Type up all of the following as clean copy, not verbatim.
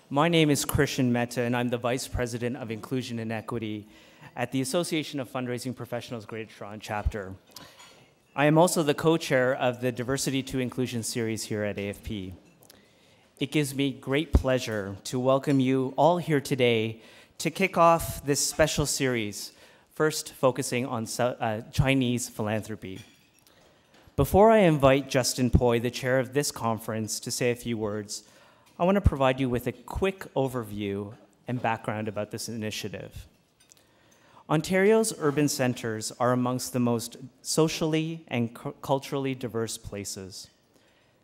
My name is Krishan Mehta, and I'm the Vice President of Inclusion and Equity at the Association of Fundraising Professionals Greater Toronto Chapter. I am also the co-chair of the Diversity to Inclusion series here at AFP. It gives me great pleasure to welcome you all here today to kick off this special series, first focusing on Chinese philanthropy. Before I invite Justin Poi, the chair of this conference, to say a few words, I want to provide you with a quick overview and background about this initiative. Ontario's urban centers are amongst the most socially and culturally diverse places.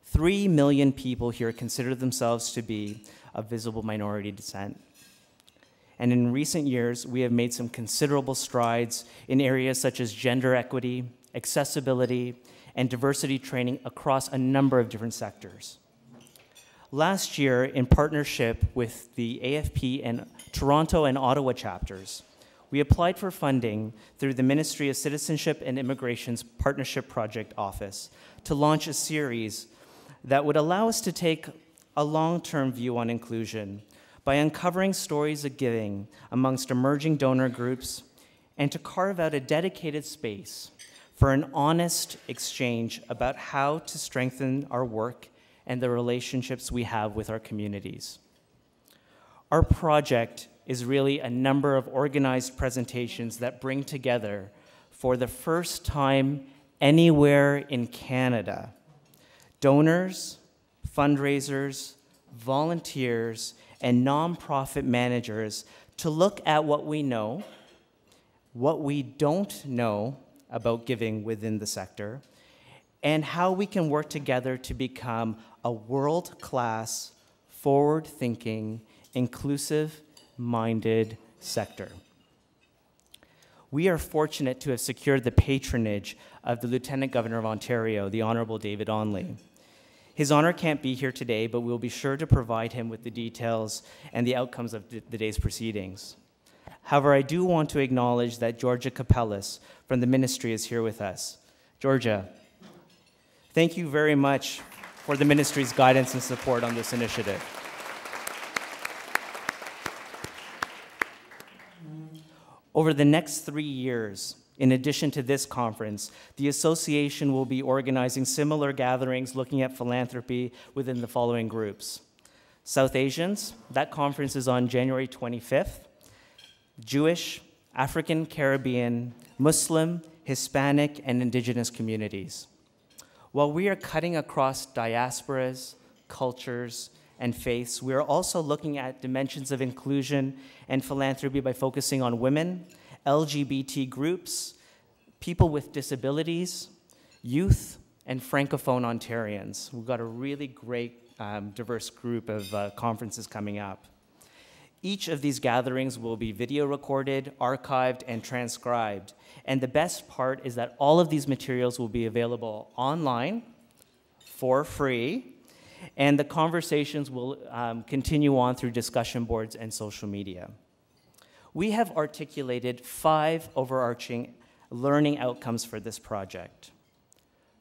3 million people here consider themselves to be of visible minority descent. And in recent years, we have made some considerable strides in areas such as gender equity, accessibility, and diversity training across a number of different sectors. Last year, in partnership with the AFP and Toronto and Ottawa chapters, we applied for funding through the Ministry of Citizenship and Immigration's Partnership Project Office to launch a series that would allow us to take a long-term view on inclusion by uncovering stories of giving amongst emerging donor groups and to carve out a dedicated space for an honest exchange about how to strengthen our work and the relationships we have with our communities. Our project is really a number of organized presentations that bring together, for the first time anywhere in Canada, donors, fundraisers, volunteers, and nonprofit managers to look at what we know, what we don't know about giving within the sector, and how we can work together to become a world-class, forward-thinking, inclusive-minded sector. We are fortunate to have secured the patronage of the Lieutenant Governor of Ontario, the Honourable David Onley. His Honour can't be here today, but we'll be sure to provide him with the details and the outcomes of the day's proceedings. However, I do want to acknowledge that Georgia Capellas from the Ministry is here with us. Georgia, thank you very much for the Ministry's guidance and support on this initiative. Over the next 3 years, in addition to this conference, the Association will be organizing similar gatherings looking at philanthropy within the following groups. South Asians, that conference is on January 25th. Jewish, African, Caribbean, Muslim, Hispanic, and Indigenous communities. While we are cutting across diasporas, cultures, and faiths, we are also looking at dimensions of inclusion and philanthropy by focusing on women, LGBT groups, people with disabilities, youth, and Francophone Ontarians. We've got a really great diverse group of conferences coming up. Each of these gatherings will be video recorded, archived, and transcribed. And the best part is that all of these materials will be available online for free, and the conversations will continue on through discussion boards and social media. We have articulated 5 overarching learning outcomes for this project.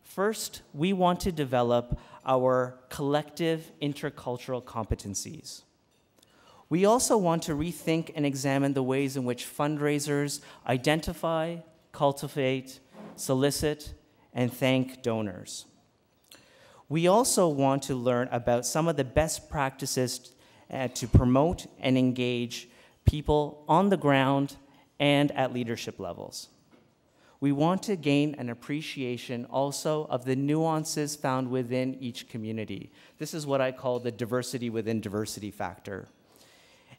First, we want to develop our collective intercultural competencies. We also want to rethink and examine the ways in which fundraisers identify, cultivate, solicit, and thank donors. We also want to learn about some of the best practices to promote and engage people on the ground and at leadership levels. We want to gain an appreciation also of the nuances found within each community. This is what I call the diversity within diversity factor.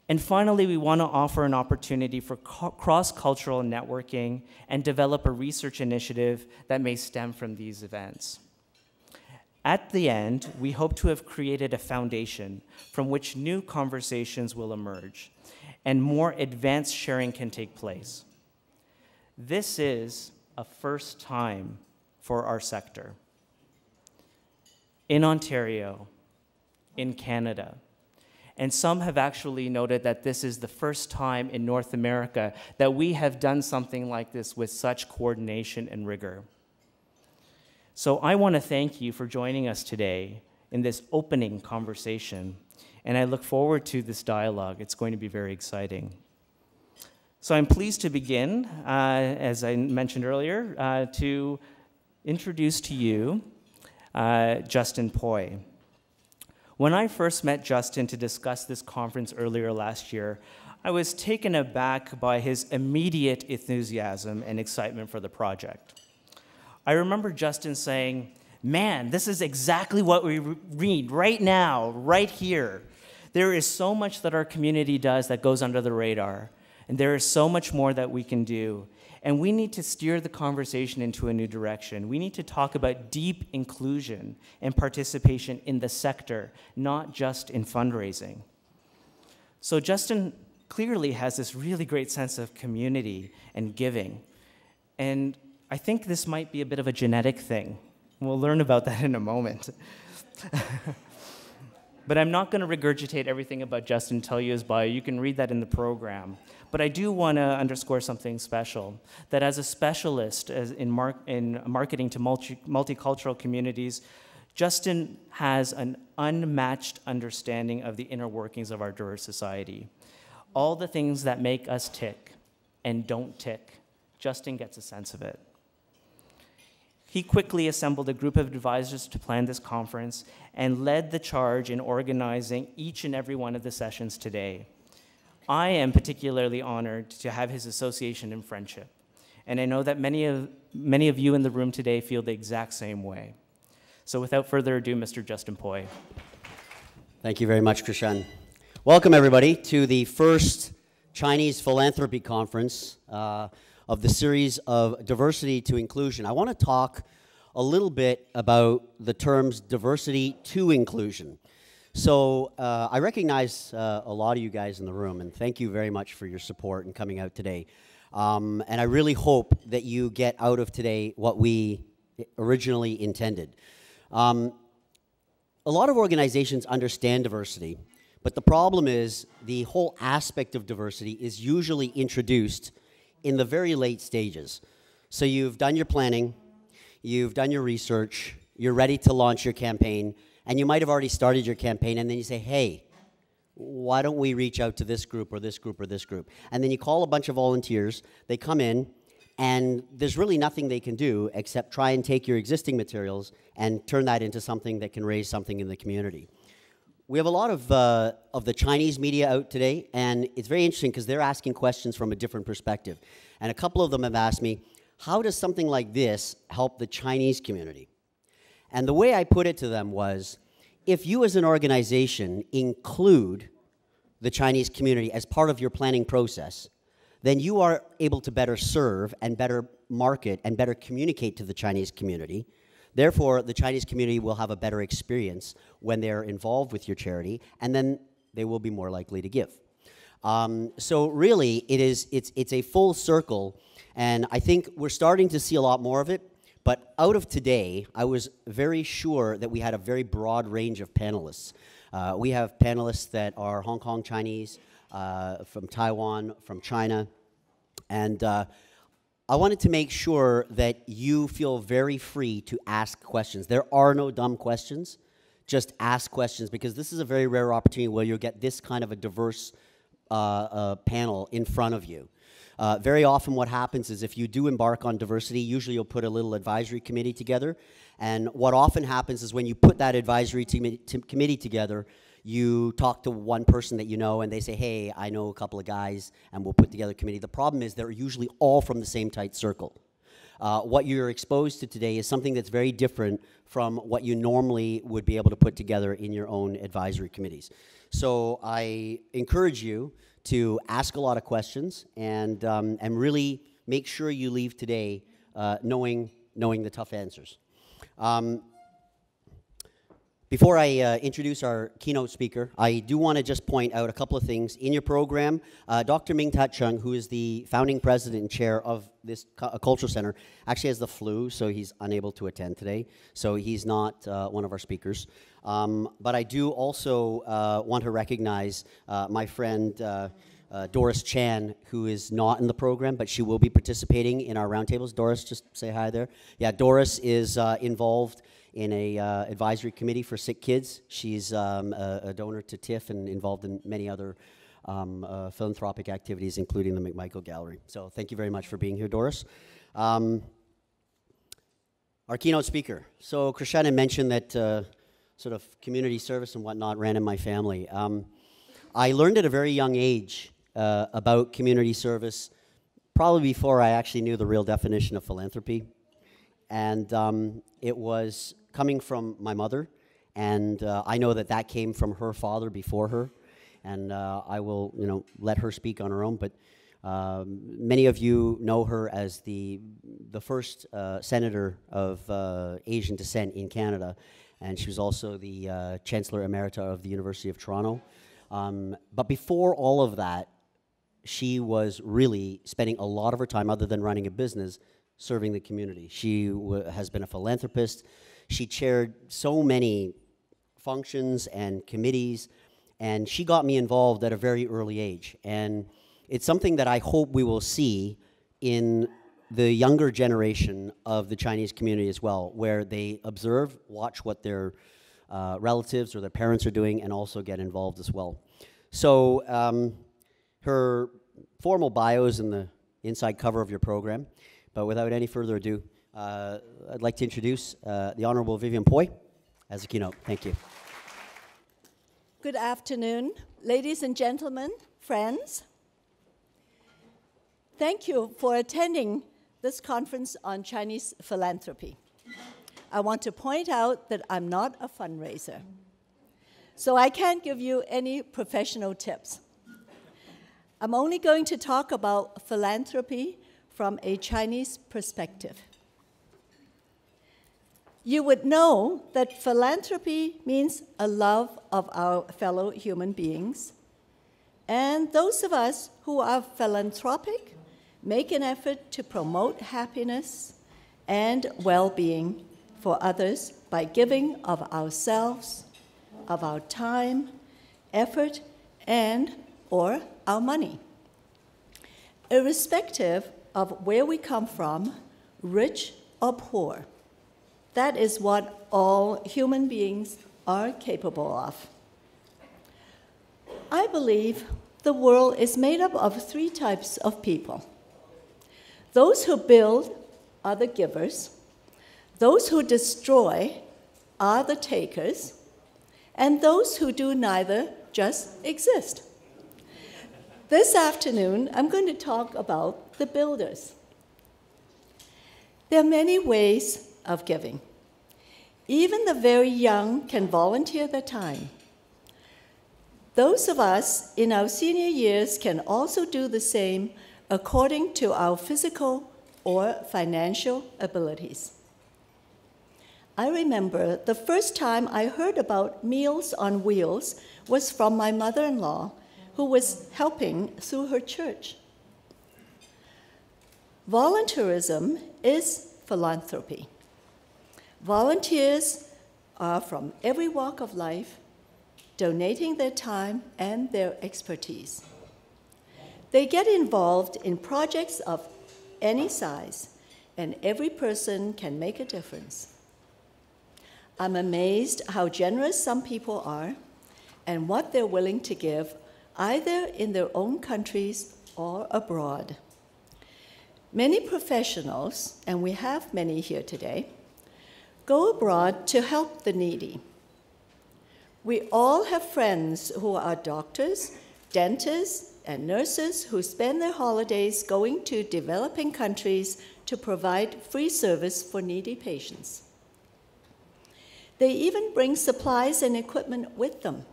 And finally, we want to offer an opportunity for cross-cultural networking and develop a research initiative that may stem from these events. At the end, we hope to have created a foundation from which new conversations will emerge and more advanced sharing can take place. This is a first time for our sector. In Ontario, in Canada, and some have actually noted that this is the first time in North America that we have done something like this with such coordination and rigor. So I want to thank you for joining us today in this opening conversation and I look forward to this dialogue. It's going to be very exciting. So I'm pleased to begin, as I mentioned earlier, to introduce to you Justin Poi. When I first met Justin to discuss this conference earlier last year, I was taken aback by his immediate enthusiasm and excitement for the project. I remember Justin saying, "Man, this is exactly what we need right now, right here. There is so much that our community does that goes under the radar, and there is so much more that we can do. And we need to steer the conversation into a new direction. We need to talk about deep inclusion and participation in the sector, not just in fundraising." So Justin clearly has this really great sense of community and giving. And I think this might be a bit of a genetic thing. We'll learn about that in a moment. But I'm not going to regurgitate everything about Justin and tell you his bio. You can read that in the program. But I do want to underscore something special, that as a specialist in marketing to multicultural communities, Justin has an unmatched understanding of the inner workings of our diverse society. All the things that make us tick and don't tick, Justin gets a sense of it. He quickly assembled a group of advisors to plan this conference and led the charge in organizing each and every one of the sessions today. I am particularly honored to have his association and friendship, and I know that many of you in the room today feel the exact same way. So without further ado, Mr. Justin Poi. Thank you very much, Krishan. Welcome, everybody, to the first Chinese Philanthropy Conference of the series of Diversity to Inclusion. I want to talk a little bit about the terms diversity to inclusion. So I recognize a lot of you guys in the room, and thank you very much for your support and coming out today. And I really hope that you get out of today what we originally intended. A lot of organizations understand diversity, but the problem is the whole aspect of diversity is usually introduced in the very late stages. So you've done your planning, you've done your research, you're ready to launch your campaign, and you might have already started your campaign, and then you say, hey, why don't we reach out to this group or this group or this group? And then you call a bunch of volunteers, they come in, and there's really nothing they can do except try and take your existing materials and turn that into something that can raise something in the community. We have a lot of the Chinese media out today, and it's very interesting because they're asking questions from a different perspective. And a couple of them have asked me, how does something like this help the Chinese community? And the way I put it to them was, if you as an organization include the Chinese community as part of your planning process, then you are able to better serve and better market and better communicate to the Chinese community. Therefore, the Chinese community will have a better experience when they're involved with your charity, and then they will be more likely to give. So really, it's a full circle, and I think we're starting to see a lot more of it. But out of today, I was very sure that we had a very broad range of panelists. We have panelists that are Hong Kong Chinese, from Taiwan, from China, and I wanted to make sure that you feel very free to ask questions. There are no dumb questions, just ask questions, because this is a very rare opportunity where you'll get this kind of a diverse panel in front of you. Very often what happens is if you do embark on diversity, usually you'll put a little advisory committee together, and what often happens is when you put that advisory committee together, you talk to one person that you know, and they say, hey, I know a couple of guys, and we'll put together a committee. The problem is they're usually all from the same tight circle. What you're exposed to today is something that's very different from what you normally would be able to put together in your own advisory committees. So I encourage you to ask a lot of questions and really make sure you leave today knowing the tough answers. Before I introduce our keynote speaker, I do want to just point out a couple of things. In your program, Dr. Mehta, who is the founding president and chair of this cultural center, actually has the flu, so he's unable to attend today. So he's not one of our speakers. But I do also want to recognize my friend Doris Chan, who is not in the program, but she will be participating in our roundtables. Doris, just say hi there. Yeah, Doris is involved in a advisory committee for sick kids. She's a donor to TIFF and involved in many other philanthropic activities, including the McMichael Gallery. So thank you very much for being here, Doris. Our keynote speaker. So Krishan had mentioned that sort of community service and whatnot ran in my family. I learned at a very young age about community service, probably before I actually knew the real definition of philanthropy. And it was coming from my mother, and I know that that came from her father before her, and I will, let her speak on her own, but many of you know her as the first senator of Asian descent in Canada, and she was also the Chancellor Emerita of the University of Toronto. But before all of that, she was really spending a lot of her time, other than running a business, serving the community. She has been a philanthropist. She chaired so many functions and committees, and she got me involved at a very early age. And it's something that I hope we will see in the younger generation of the Chinese community as well, where they observe, watch what their relatives or their parents are doing, and also get involved as well. So her formal bio is in the inside cover of your program, but without any further ado, I'd like to introduce the Honourable Vivienne as a keynote. Thank you. Good afternoon, ladies and gentlemen, friends. Thank you for attending this conference on Chinese philanthropy. I want to point out that I'm not a fundraiser, so I can't give you any professional tips. I'm only going to talk about philanthropy from a Chinese perspective. You would know that philanthropy means a love of our fellow human beings, and those of us who are philanthropic make an effort to promote happiness and well-being for others by giving of ourselves, of our time, effort, and/or our money. Irrespective of where we come from, rich or poor, that is what all human beings are capable of. I believe the world is made up of three types of people. Those who build are the givers, those who destroy are the takers, and those who do neither just exist. This afternoon, I'm going to talk about the builders. There are many ways of giving. Even the very young can volunteer their time. Those of us in our senior years can also do the same according to our physical or financial abilities. I remember the first time I heard about Meals on Wheels was from my mother-in-law, who was helping through her church. Volunteerism is philanthropy. Volunteers are from every walk of life, donating their time and their expertise. They get involved in projects of any size, and every person can make a difference. I'm amazed how generous some people are and what they're willing to give, either in their own countries or abroad. Many professionals, and we have many here today, go abroad to help the needy. We all have friends who are doctors, dentists, and nurses who spend their holidays going to developing countries to provide free service for needy patients. They even bring supplies and equipment with them.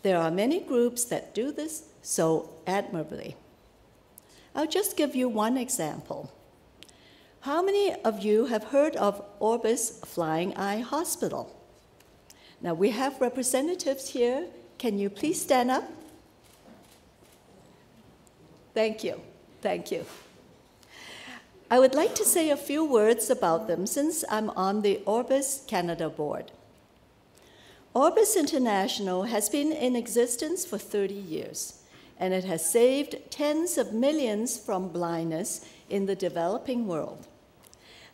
There are many groups that do this so admirably. I'll just give you one example. How many of you have heard of Orbis Flying Eye Hospital? Now, we have representatives here. Can you please stand up? Thank you. Thank you. I would like to say a few words about them since I'm on the Orbis Canada board. Orbis International has been in existence for 30 years, and it has saved tens of millions from blindness in the developing world.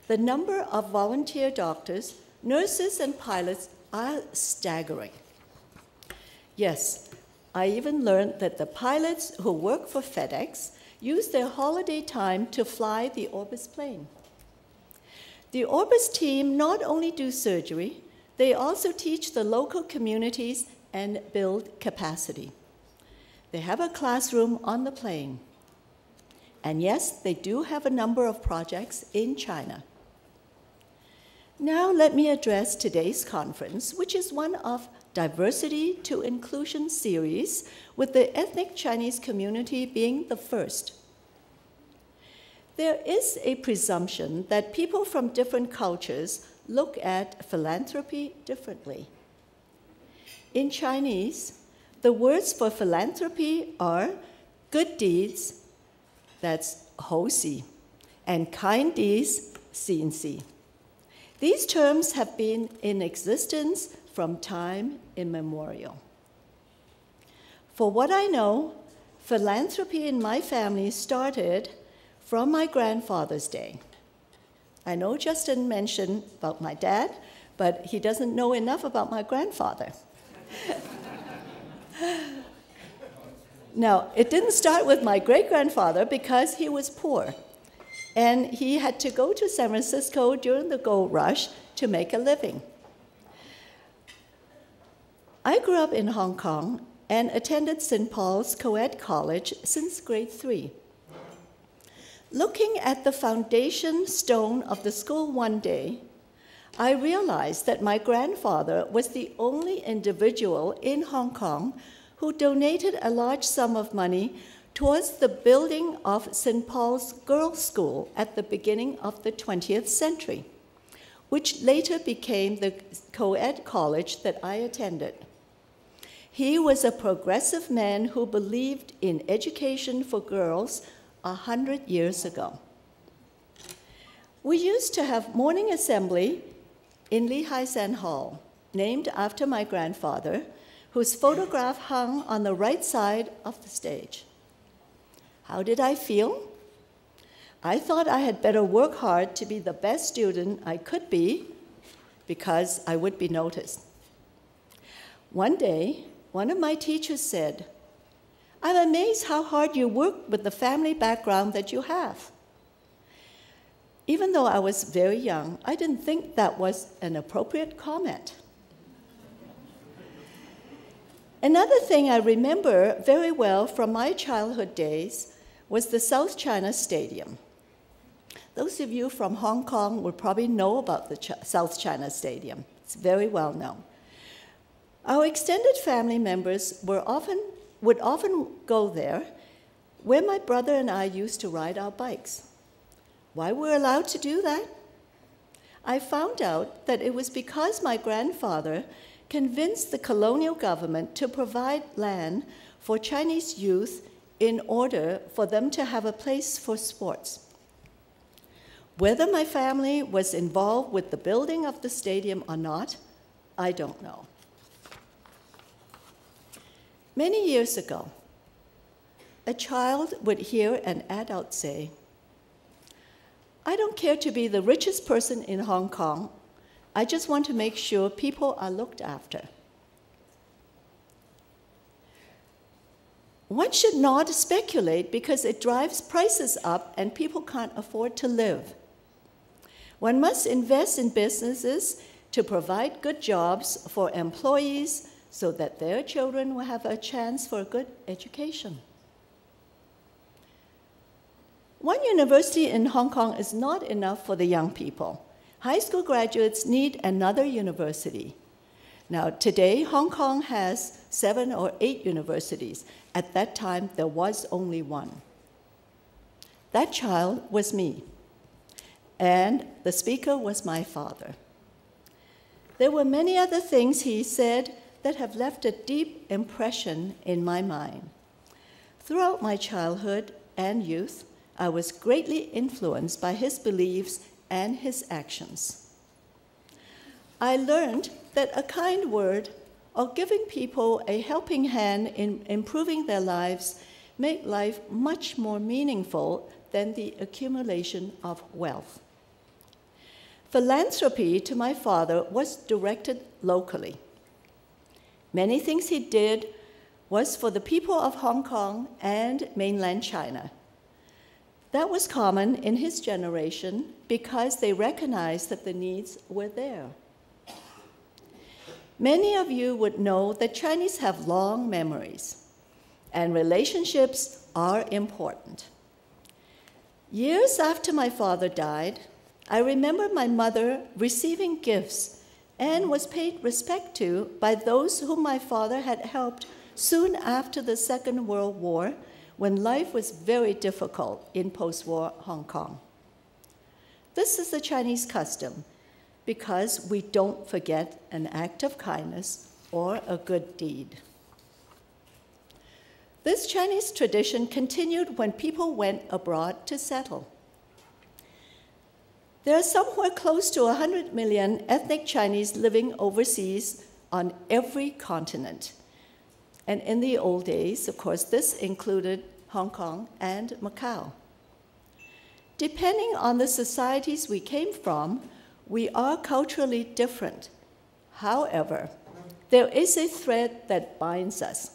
The number of volunteer doctors nurses and pilots are staggering. Yes, I even learned that the pilots who work for FedEx use their holiday time to fly the Orbis plane. The Orbis team not only do surgery, they also teach the local communities and build capacity. They have a classroom on the plane. And yes, they do have a number of projects in China. Now let me address today's conference, which is one of Diversity to Inclusion series, with the ethnic Chinese community being the first. There is a presumption that people from different cultures look at philanthropy differently. In Chinese, the words for philanthropy are good deeds, that's hou xi, and kind deeds, xin xi. These terms have been in existence from time immemorial. For what I know, philanthropy in my family started from my grandfather's day. I know Justin mentioned about my dad, but he doesn't know enough about my grandfather. Now, it didn't start with my great-grandfather because he was poor, and he had to go to San Francisco during the gold rush to make a living. I grew up in Hong Kong and attended St. Paul's Co-ed College since grade 3. Looking at the foundation stone of the school one day, I realized that my grandfather was the only individual in Hong Kong who donated a large sum of money towards the building of St. Paul's Girls' School at the beginning of the 20th century, which later became the co-ed college that I attended. He was a progressive man who believed in education for girls 100 years ago. We used to have morning assembly in Lehigh San Hall, named after my grandfather, whose photograph hung on the right side of the stage. How did I feel? I thought I had better work hard to be the best student I could be because I would be noticed. One day, one of my teachers said, "I'm amazed how hard you work with the family background that you have." Even though I was very young, I didn't think that was an appropriate comment. Another thing I remember very well from my childhood days was the South China Stadium. Those of you from Hong Kong would probably know about the South China Stadium. It's very well known. Our extended family members would often go there, where my brother and I used to ride our bikes. Why were we allowed to do that? I found out that it was because my grandfather convinced the colonial government to provide land for Chinese youth in order for them to have a place for sports. Whether my family was involved with the building of the stadium or not, I don't know. Many years ago, a child would hear an adult say, "I don't care to be the richest person in Hong Kong. I just want to make sure people are looked after." One should not speculate because it drives prices up and people can't afford to live. One must invest in businesses to provide good jobs for employees so that their children will have a chance for a good education. One university in Hong Kong is not enough for the young people. High school graduates need another university. Now, today, Hong Kong has 7 or 8 universities. At that time, there was only one. That child was me, and the speaker was my father. There were many other things he said that have left a deep impression in my mind. Throughout my childhood and youth, I was greatly influenced by his beliefs and his actions. I learned that a kind word or giving people a helping hand in improving their lives make life much more meaningful than the accumulation of wealth. Philanthropy to my father was directed locally. Many things he did was for the people of Hong Kong and mainland China. That was common in his generation because they recognized that the needs were there. Many of you would know that Chinese have long memories, and relationships are important. Years after my father died, I remember my mother receiving gifts and was paid respect to by those whom my father had helped soon after the Second World War, when life was very difficult in post-war Hong Kong. This is a Chinese custom because we don't forget an act of kindness or a good deed. This Chinese tradition continued when people went abroad to settle. There are somewhere close to 100 million ethnic Chinese living overseas on every continent. And in the old days, of course, this included Hong Kong and Macau. Depending on the societies we came from, we are culturally different. However, there is a thread that binds us,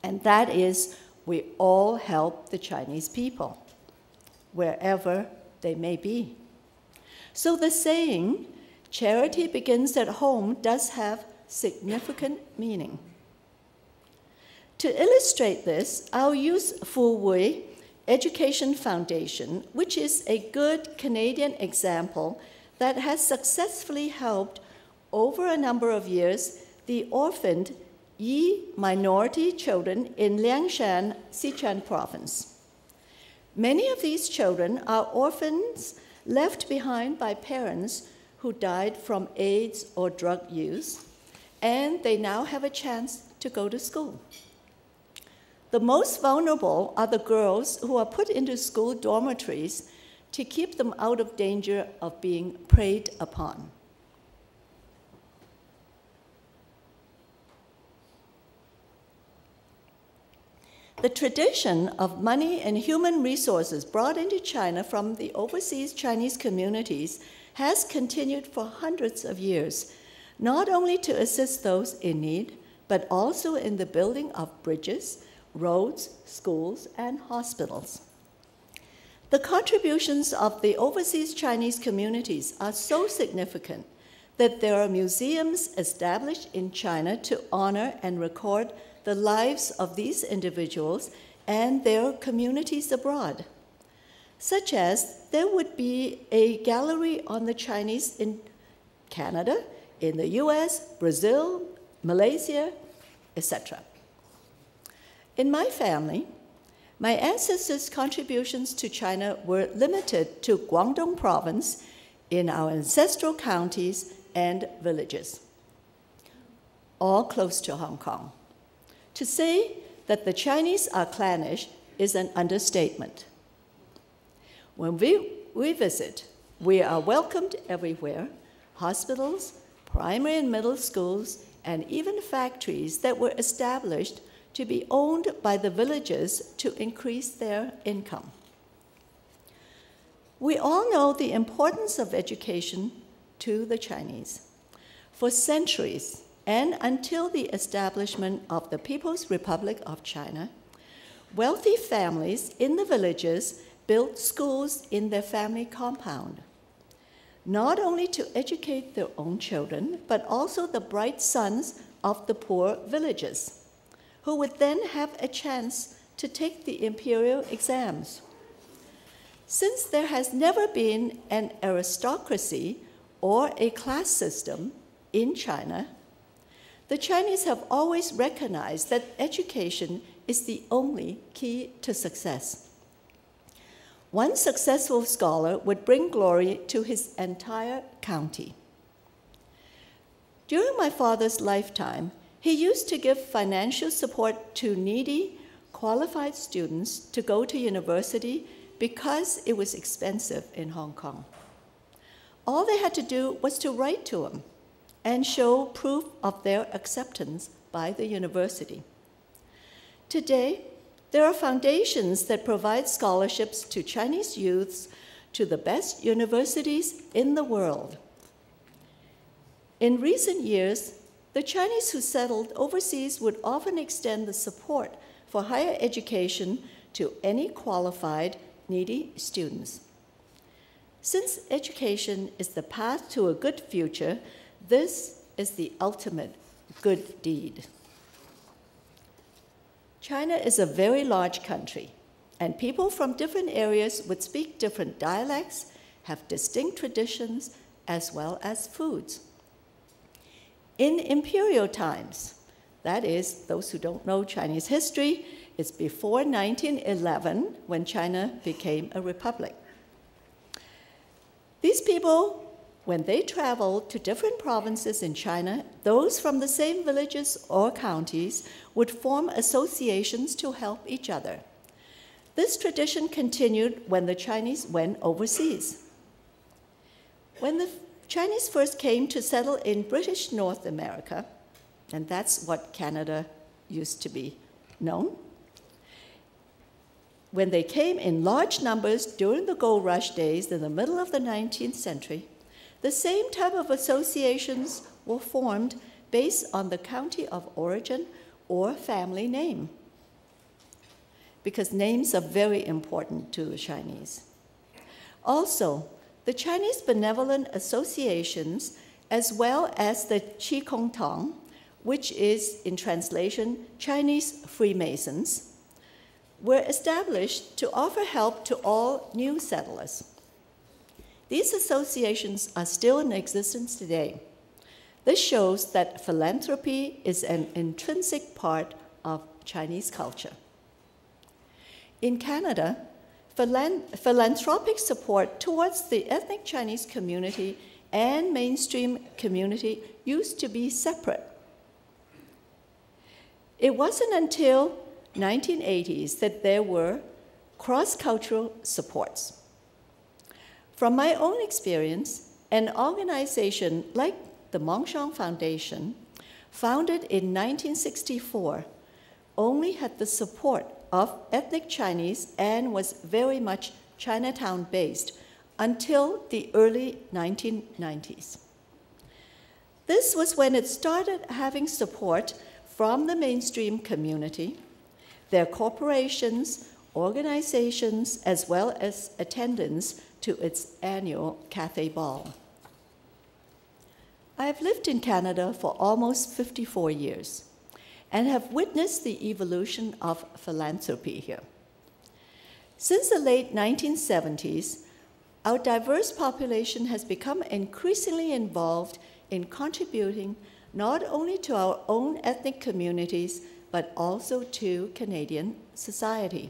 and that is we all help the Chinese people, wherever they may be. So the saying, charity begins at home, does have significant meaning. To illustrate this, I'll use Fu Wei Education Foundation, which is a good Canadian example that has successfully helped over a number of years the orphaned Yi minority children in Liangshan, Sichuan province. Many of these children are orphans left behind by parents who died from AIDS or drug use, and they now have a chance to go to school. The most vulnerable are the girls who are put into school dormitories to keep them out of danger of being preyed upon. The tradition of money and human resources brought into China from the overseas Chinese communities has continued for hundreds of years, not only to assist those in need, but also in the building of bridges, roads, schools, and hospitals. The contributions of the overseas Chinese communities are so significant that there are museums established in China to honor and record the lives of these individuals and their communities abroad, such as there would be a gallery on the Chinese in Canada, in the US, Brazil, Malaysia, etc. In my family, my ancestors' contributions to China were limited to Guangdong province in our ancestral counties and villages, all close to Hong Kong. To say that the Chinese are clannish is an understatement. When we visit, we are welcomed everywhere, hospitals, primary and middle schools, and even factories that were established to be owned by the villagers to increase their income. We all know the importance of education to the Chinese. For centuries, and until the establishment of the People's Republic of China, wealthy families in the villages built schools in their family compound, not only to educate their own children, but also the bright sons of the poor villages, who would then have a chance to take the imperial exams. Since there has never been an aristocracy or a class system in China, the Chinese have always recognized that education is the only key to success. One successful scholar would bring glory to his entire county. During my father's lifetime, he used to give financial support to needy, qualified students to go to university because it was expensive in Hong Kong. All they had to do was to write to him and show proof of their acceptance by the university. Today, there are foundations that provide scholarships to Chinese youths to the best universities in the world. In recent years, the Chinese who settled overseas would often extend the support for higher education to any qualified, needy students. Since education is the path to a good future, this is the ultimate good deed. China is a very large country, and people from different areas would speak different dialects, have distinct traditions, as well as foods. In imperial times, that is, those who don't know Chinese history, it's before 1911 when China became a republic. These people, when they traveled to different provinces in China, those from the same villages or counties would form associations to help each other. This tradition continued when the Chinese went overseas. When the Chinese first came to settle in British North America, and that's what Canada used to be known. When they came in large numbers during the gold rush days in the middle of the 19th century, the same type of associations were formed based on the county of origin or family name, because names are very important to the Chinese. Also, the Chinese benevolent associations, as well as the Qi Kong Tong, which is, in translation, Chinese Freemasons, were established to offer help to all new settlers. These associations are still in existence today. This shows that philanthropy is an intrinsic part of Chinese culture. In Canada, philanthropic support towards the ethnic Chinese community and mainstream community used to be separate. It wasn't until 1980s that there were cross-cultural supports. From my own experience, an organization like the Mongshan Foundation, founded in 1964, only had the support of ethnic Chinese and was very much Chinatown-based until the early 1990s. This was when it started having support from the mainstream community, their corporations, organizations, as well as attendance to its annual Cathay Ball. I have lived in Canada for almost 54 years and have witnessed the evolution of philanthropy here. Since the late 1970s, our diverse population has become increasingly involved in contributing not only to our own ethnic communities, but also to Canadian society.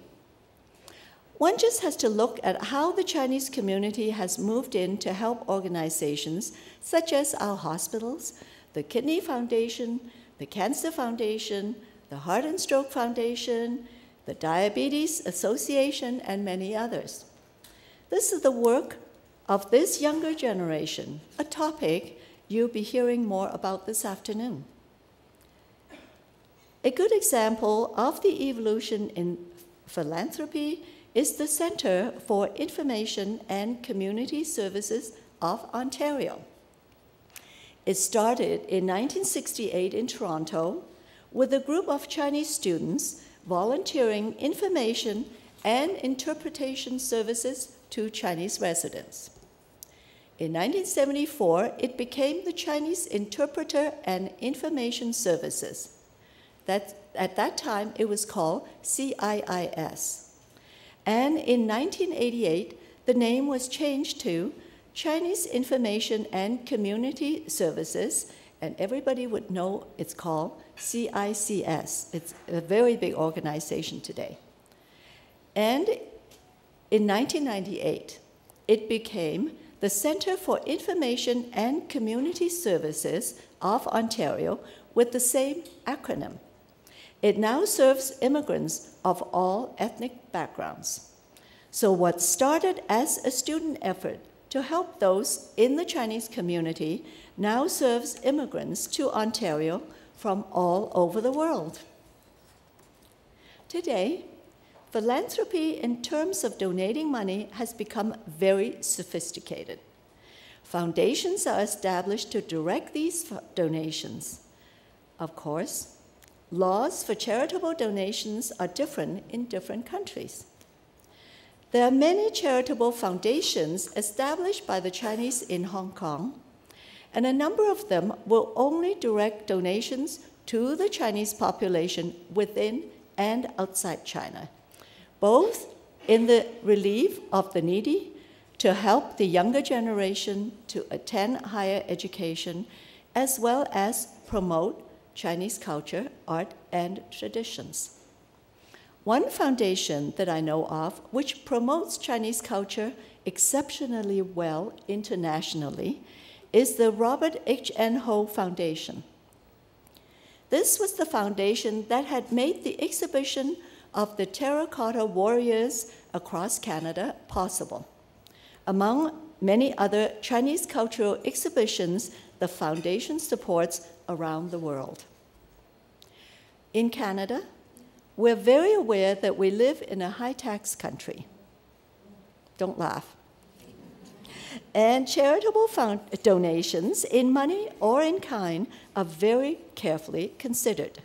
One just has to look at how the Chinese community has moved in to help organizations such as our hospitals, the Kidney Foundation, the Cancer Foundation, the Heart and Stroke Foundation, the Diabetes Association, and many others. This is the work of this younger generation, a topic you'll be hearing more about this afternoon. A good example of the evolution in philanthropy is the Centre for Information and Community Services of Ontario. It started in 1968 in Toronto with a group of Chinese students volunteering information and interpretation services to Chinese residents. In 1974, it became the Chinese Interpreter and Information Services. At that time, it was called CIIS. And in 1988, the name was changed to Chinese Information and Community Services, and everybody would know it's called CICS. It's a very big organization today. And in 1998, it became the Centre for Information and Community Services of Ontario with the same acronym. It now serves immigrants of all ethnic backgrounds. So what started as a student effort to help those in the Chinese community now serves immigrants to Ontario from all over the world. Today, philanthropy in terms of donating money has become very sophisticated. Foundations are established to direct these donations. Of course, laws for charitable donations are different in different countries. There are many charitable foundations established by the Chinese in Hong Kong, and a number of them will only direct donations to the Chinese population within and outside China, both in the relief of the needy, to help the younger generation to attend higher education, as well as promote Chinese culture, art, and traditions. One foundation that I know of which promotes Chinese culture exceptionally well internationally is the Robert H.N. Ho Foundation. This was the foundation that had made the exhibition of the terracotta warriors across Canada possible. Among many other Chinese cultural exhibitions the foundation supports around the world. In Canada, we're very aware that we live in a high-tax country. Don't laugh. And charitable donations in money or in kind are very carefully considered.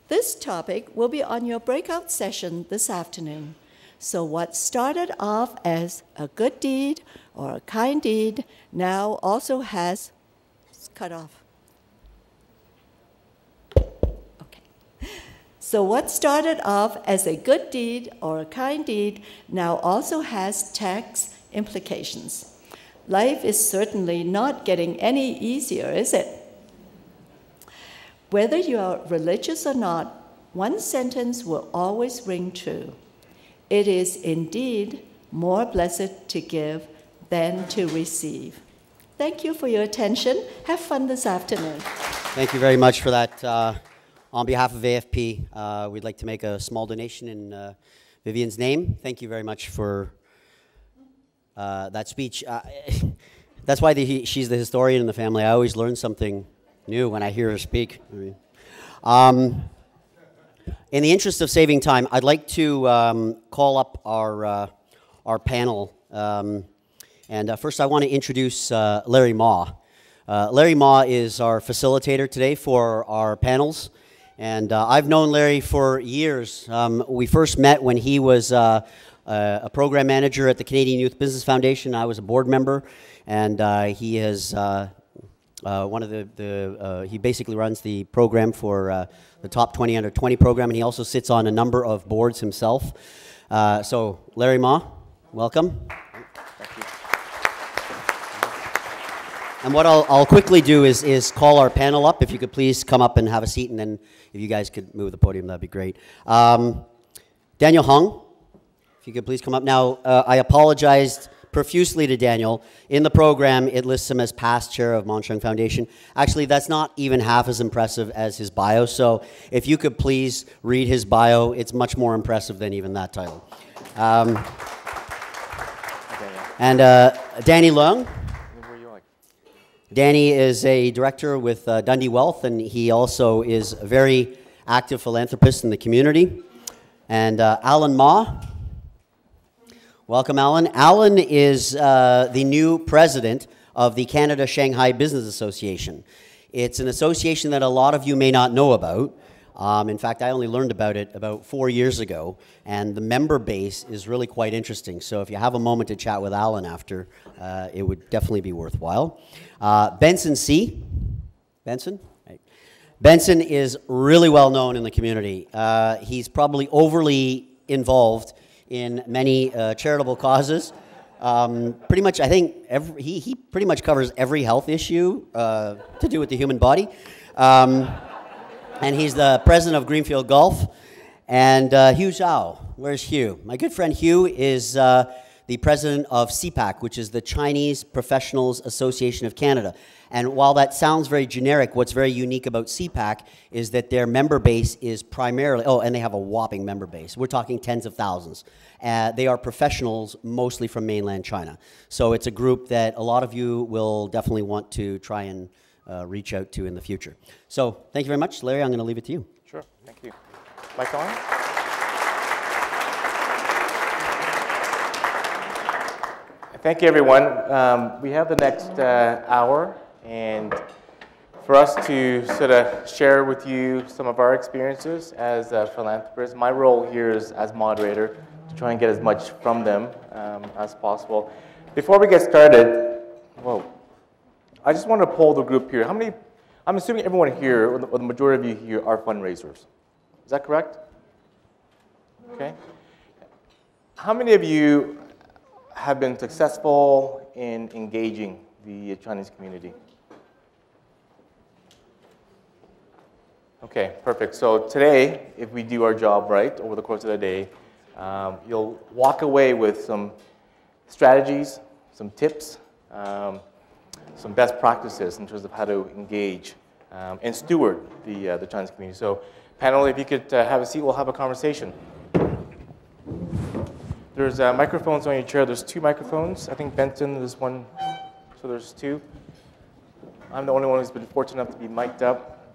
This topic will be on your breakout session this afternoon. So what started off as a good deed or a kind deed now also has, it's cut off. Okay. So what started off as a good deed or a kind deed now also has tax implications. Life is certainly not getting any easier, is it? Whether you are religious or not, one sentence will always ring true. It is indeed more blessed to give than to receive. Thank you for your attention. Have fun this afternoon. Thank you very much for that. On behalf of AFP, we'd like to make a small donation in Vivienne's name. Thank you very much for that speech. That's why she's the historian in the family. I always learn something new when I hear her speak. In the interest of saving time, I'd like to call up our panel. First, I want to introduce Larry Ma. Larry Ma is our facilitator today for our panels. And I've known Larry for years. We first met when he was a program manager at the Canadian Youth Business Foundation. I was a board member. And he is he basically runs the program for the Top 20 Under 20 program, and he also sits on a number of boards himself. So, Larry Ma, welcome. Thank you. And what I'll quickly do is call our panel up. If you could please come up and have a seat, and then if you guys could move the podium, that'd be great. Daniel Hung, if you could please come up. Now, I apologized profusely to Daniel. In the program, it lists him as past chair of Monsheng Foundation. Actually, that's not even half as impressive as his bio, so if you could please read his bio, it's much more impressive than even that title. And Danny Leung. Danny is a director with DundeeWealth, and he also is a very active philanthropist in the community. And Alan Ma. Welcome, Alan. Alan is the new president of the Canada Shanghai Business Association. It's an association that a lot of you may not know about. In fact, I only learned about it about 4 years ago, and the member base is really quite interesting. So if you have a moment to chat with Alan after, it would definitely be worthwhile. Benson C. Benson? Right. Benson is really well known in the community. He's probably overly involved in many charitable causes. Pretty much, I think, he pretty much covers every health issue to do with the human body. And he's the president of Greenfield Golf. And Hugh Zhao, where's Hugh? My good friend Hugh is the president of CPAC, which is the Chinese Professionals Association of Canada. And while that sounds very generic, what's very unique about CPAC is that their member base is primarily, and they have a whopping member base. We're talking tens of thousands. They are professionals, mostly from mainland China. So it's a group that a lot of you will definitely want to try and reach out to in the future. So thank you very much. Larry, I'm going to leave it to you. Sure, thank you. Mic on? Thank you, everyone. We have the next hour, and for us to sort of share with you some of our experiences as philanthropists. My role here is as moderator to try and get as much from them as possible. Before we get started, I just want to poll the group here. How many? I'm assuming everyone here, or the majority of you here, are fundraisers. Is that correct? Okay. How many of you have been successful in engaging the Chinese community? Okay, perfect. So today, if we do our job right over the course of the day, you'll walk away with some strategies, some tips, some best practices in terms of how to engage and steward the Chinese community. So panel, if you could have a seat, we'll have a conversation. There's microphones on your chair. There's 2 microphones. I think Benson, there's one, so there's 2. I'm the only one who's been fortunate enough to be mic'd up.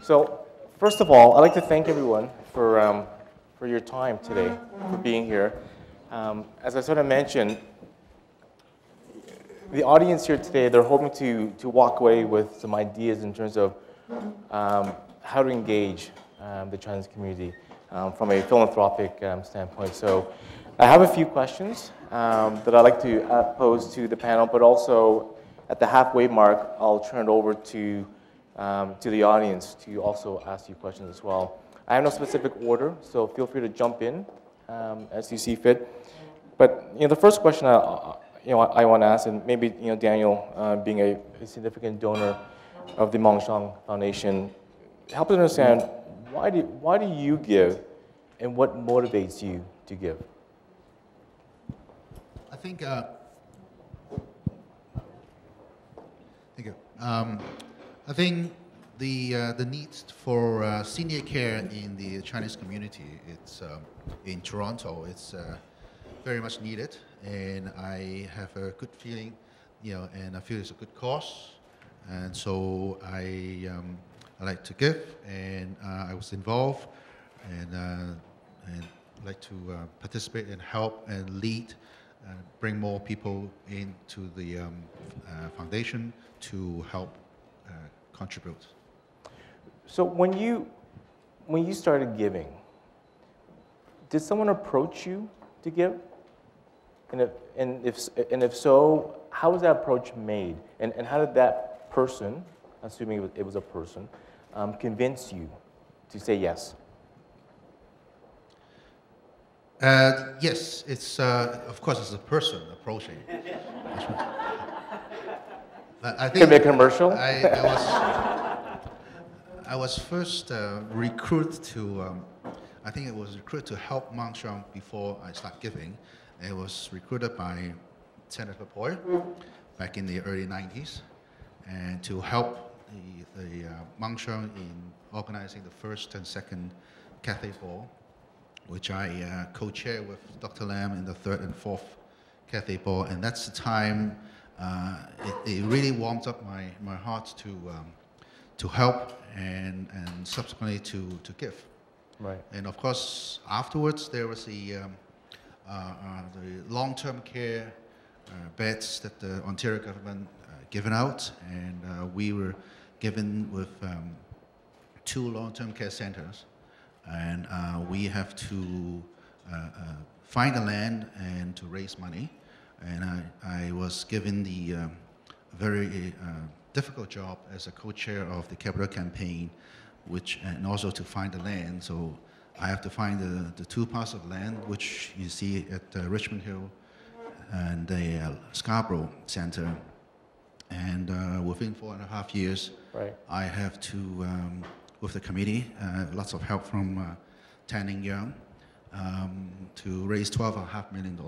So first of all, I'd like to thank everyone for your time today, for being here. As I sort of mentioned, the audience here today, they're hoping to walk away with some ideas in terms of how to engage the Chinese community from a philanthropic standpoint. So I have a few questions that I'd like to pose to the panel, but also at the halfway mark, I'll turn it over to the audience to also ask you questions as well. I have no specific order, so feel free to jump in as you see fit. But the first question I want to ask, and maybe Daniel, being a significant donor of the Mongshang Foundation, help us understand why do you give, and what motivates you to give? I think. Thank you. I think the need for senior care in the Chinese community, it's in Toronto, it's very much needed, and I have a good feeling, and I feel it's a good cause, and so I like to give, and I was involved, and like to participate and help and lead, bring more people into the foundation to help contribute. So when you started giving, did someone approach you to give? And if so, how was that approach made? And how did that person, assuming it was a person, convince you to say yes? Yes, it's of course it's a person approaching. I think could be a commercial. I was first recruited to. I think it was recruited to help Mongshang before I started giving. It was recruited by Senator Poy back in the early 90s, and to help the Mongshang in organizing the first and second Cathay Ball, which I co-chair with Dr. Lam in the third and fourth Cathay Ball, and that's the time it really warmed up my heart to help and subsequently to give. Right. And of course, afterwards there was the long-term care beds that the Ontario government given out, and we were given with 2 long-term care centers. And we have to find the land and to raise money. And I was given the very difficult job as a co-chair of the capital campaign, and also to find the land. So I have to find the 2 parts of land, which you see at Richmond Hill and the Scarborough Center. And within 4.5 years, right, I have to, with the committee, lots of help from Tanning Young, to raise $12.5 million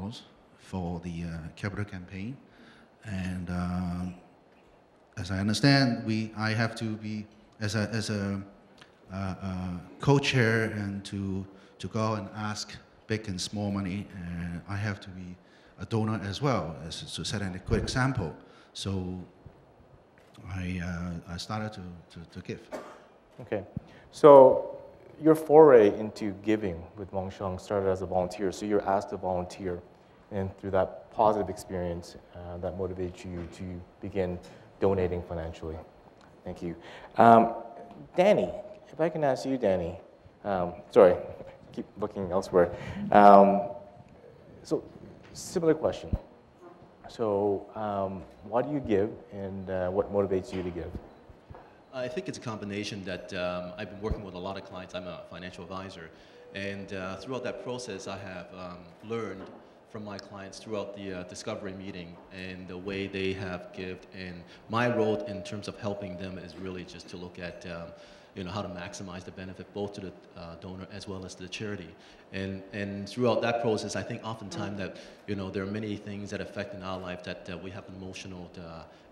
for the capital campaign. And as I understand, I have to be, as a co-chair, and to go and ask big and small money, and I have to be a donor as well, as to set a good example. So I started to give. Okay, so your foray into giving with Mongshang started as a volunteer, so you're asked to volunteer. and through that positive experience that motivated you to begin donating financially. Thank you. Danny, if I can ask you, Danny, sorry, keep looking elsewhere. So, similar question. So, why do you give, and what motivates you to give? I think it's a combination that I've been working with a lot of clients. I'm a financial advisor, and throughout that process, I have learned from my clients throughout the discovery meeting and the way they have given. And my role in terms of helping them is really just to look at how to maximize the benefit both to the donor as well as to the charity. And throughout that process, I think oftentimes that there are many things that affect in our life that we have emotional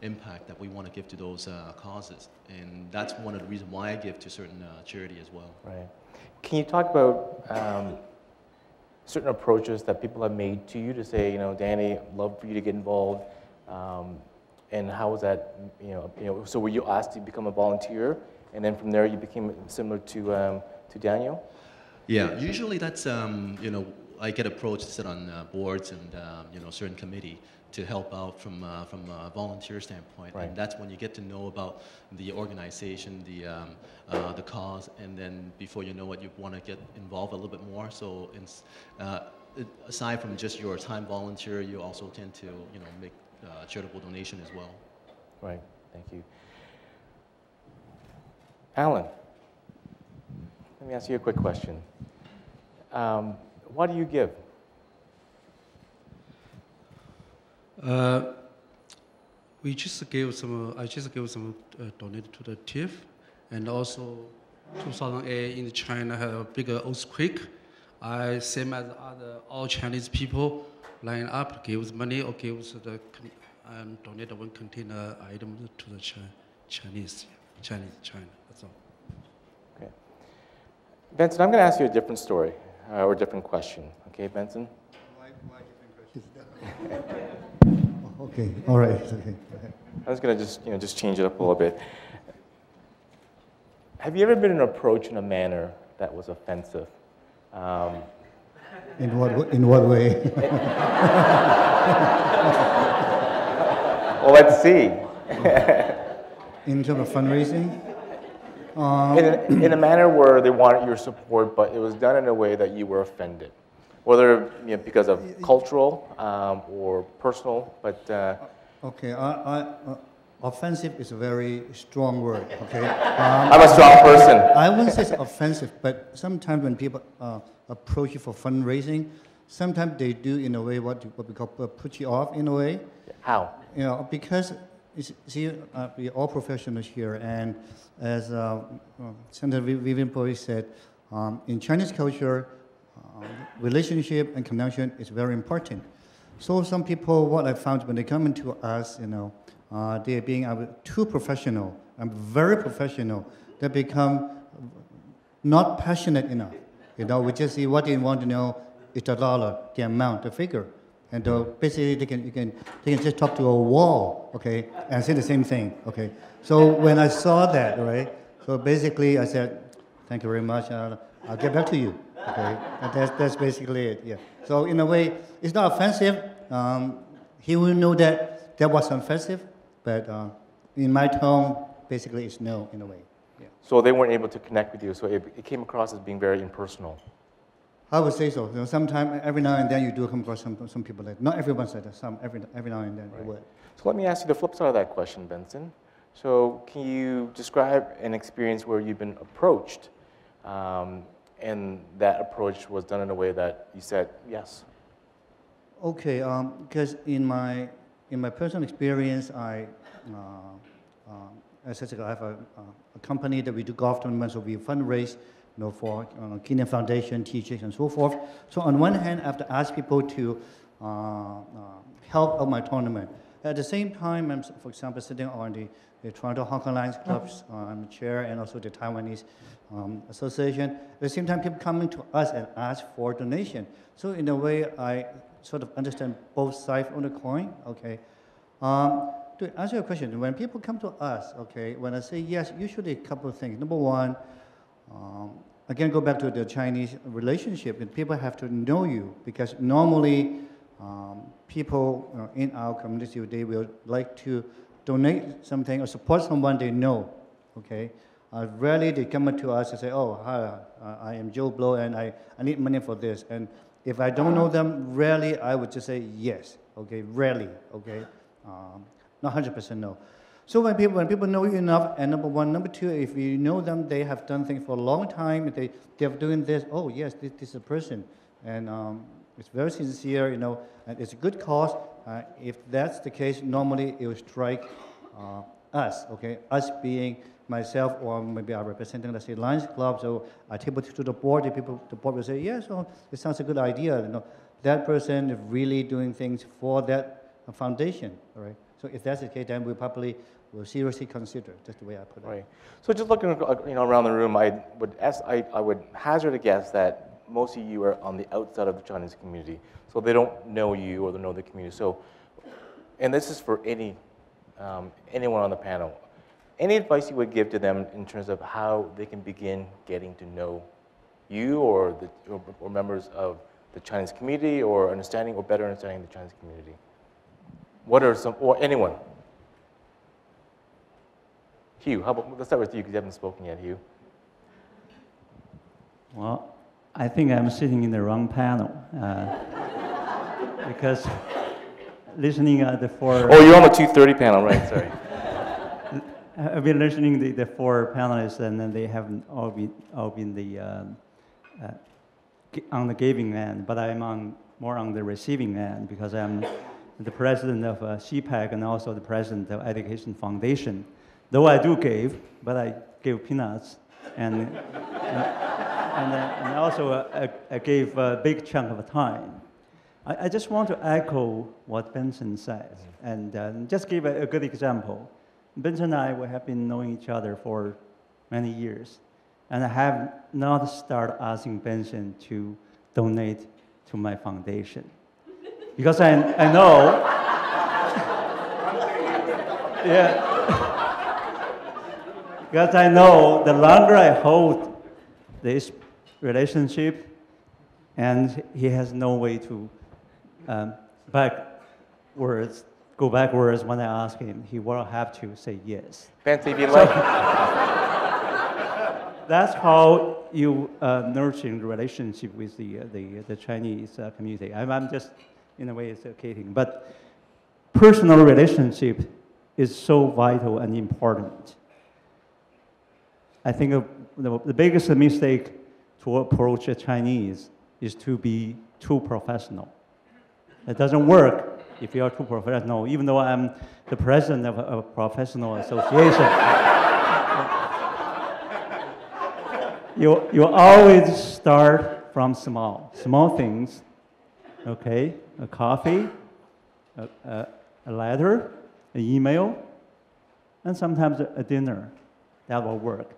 impact that we want to give to those causes. And that's one of the reasons why I give to certain charity as well. Right. Can you talk about certain approaches that people have made to you to say, Danny, I'd love for you to get involved, and how was that, so were you asked to become a volunteer, and then from there you became similar to Daniel? Yeah, usually that's, I get approached to sit on boards and, certain committee to help out from a volunteer standpoint. Right. And that's when you get to know about the organization, the cause, and then before you know it, you want to get involved a little bit more. So aside from just your time volunteer, you also tend to, make charitable donation as well. Right, thank you. Alan, let me ask you a quick question. Why do you give? I just gave some donated to the TIF, and also 2008 in China had a bigger earthquake. I, same as all Chinese people, line up, gives money or gives and donate one container item to the China. That's all. Okay. Benson, I'm going to ask you a different story or a different question. Okay, Benson? Why different questions? Okay, all right. Okay. I was going to just change it up a little bit. Have you ever been approached in a manner that was offensive? In what way? Well, let's see. In terms of fundraising? In a manner where they wanted your support, but it was done in a way that you were offended, whether because of cultural or personal. But okay, offensive is a very strong word. Okay, I'm a strong person. I wouldn't say it's offensive, but sometimes when people approach you for fundraising, sometimes they do in a way what we call put you off in a way. How? Because see, we're all professionals here, and as Senator Vivienne probably said, in Chinese culture, relationship and connection is very important. So some people, what I found when they come into us, they are being too professional and very professional. They become not passionate enough. We just see what they want to know is the dollar, the amount, the figure. And basically, they can just talk to a wall, okay, and say the same thing, okay. So when I saw that, right, so basically I said, thank you very much, I'll get back to you, okay. And that's basically it, yeah. So in a way, it's not offensive. He will know that was offensive, but in my tone, basically it's no, in a way. Yeah. So they weren't able to connect with you, so it came across as being very impersonal. I would say so. Sometimes, every now and then, you do come across some people like, not everyone said that, some every now and then, right. It would. So let me ask you the flip side of that question, Benson. So can you describe an experience where you've been approached, and that approach was done in a way that you said yes? Okay, because in my personal experience, as I said, I have a company that we do golf tournaments, so we fundraise, for Keynote Foundation, teachers, and so forth. So on one hand, I have to ask people to help out my tournament. At the same time, I'm, for example, sitting on the Toronto Hong Kong Lions Club's I'm chair, and also the Taiwanese Association. At the same time, people coming to us and ask for donation. So in a way, I sort of understand both sides of the coin. Okay. To answer your question, when people come to us, okay, when I say yes, usually a couple of things. Number one, again, go back to the Chinese relationship, and people have to know you, because normally people in our community, they will like to donate something or support someone they know, okay? Rarely they come up to us and say, oh, hi, I am Joe Blow and I need money for this. And if I don't know them, rarely I would just say yes, okay, rarely, okay? Not 100% no. So when people know you enough, and number one, number two, if you know them, they have done things for a long time, they're doing this, oh yes, this is a person. And it's very sincere, you know, and it's a good cause. If that's the case, normally it will strike us, okay? Us being myself or maybe I representing, let's say, Lions Club, so I table to the board, the board will say, yes, oh, it sounds a good idea. You know, that person is really doing things for that foundation, all right? So if that's the case, then we probably will seriously consider. That's the way I put it. Right. So just looking, around the room, I would hazard a guess that most of you are on the outside of the Chinese community, so they don't know you or they know the community. So, and this is for anyone on the panel. Any advice you would give to them in terms of how they can begin getting to know you or members of the Chinese community, or understanding or better understanding the Chinese community? What are some, or anyone? Hugh, let's start with you because you haven't spoken yet, Hugh. Well, I think I'm sitting in the wrong panel because listening at the four... Oh, you're on the 2:30 panel, right, sorry. I've been listening to the four panelists, and then they haven't all been on the giving end, but I'm more on the receiving end because I'm the president of CPAC and also the president of Education Foundation. Though I do give, but I give peanuts, and also I gave a big chunk of time. I just want to echo what Benson says, and just give a good example. Benson and I, we have been knowing each other for many years, and I have not started asking Benson to donate to my foundation. Because I know, yeah, because I know the longer I hold this relationship, and he has no way to go backwards when I ask him, he will have to say yes. Benson, if you like. That's how you nurturing the relationship with the Chinese community. I'm just, in a way, it's kidding. But personal relationship is so vital and important. I think the biggest mistake to approach the Chinese is to be too professional. It doesn't work if you are too professional, even though I'm the president of a professional association. You always start from small things, okay? A coffee, a letter, an email, and sometimes a dinner. That will work.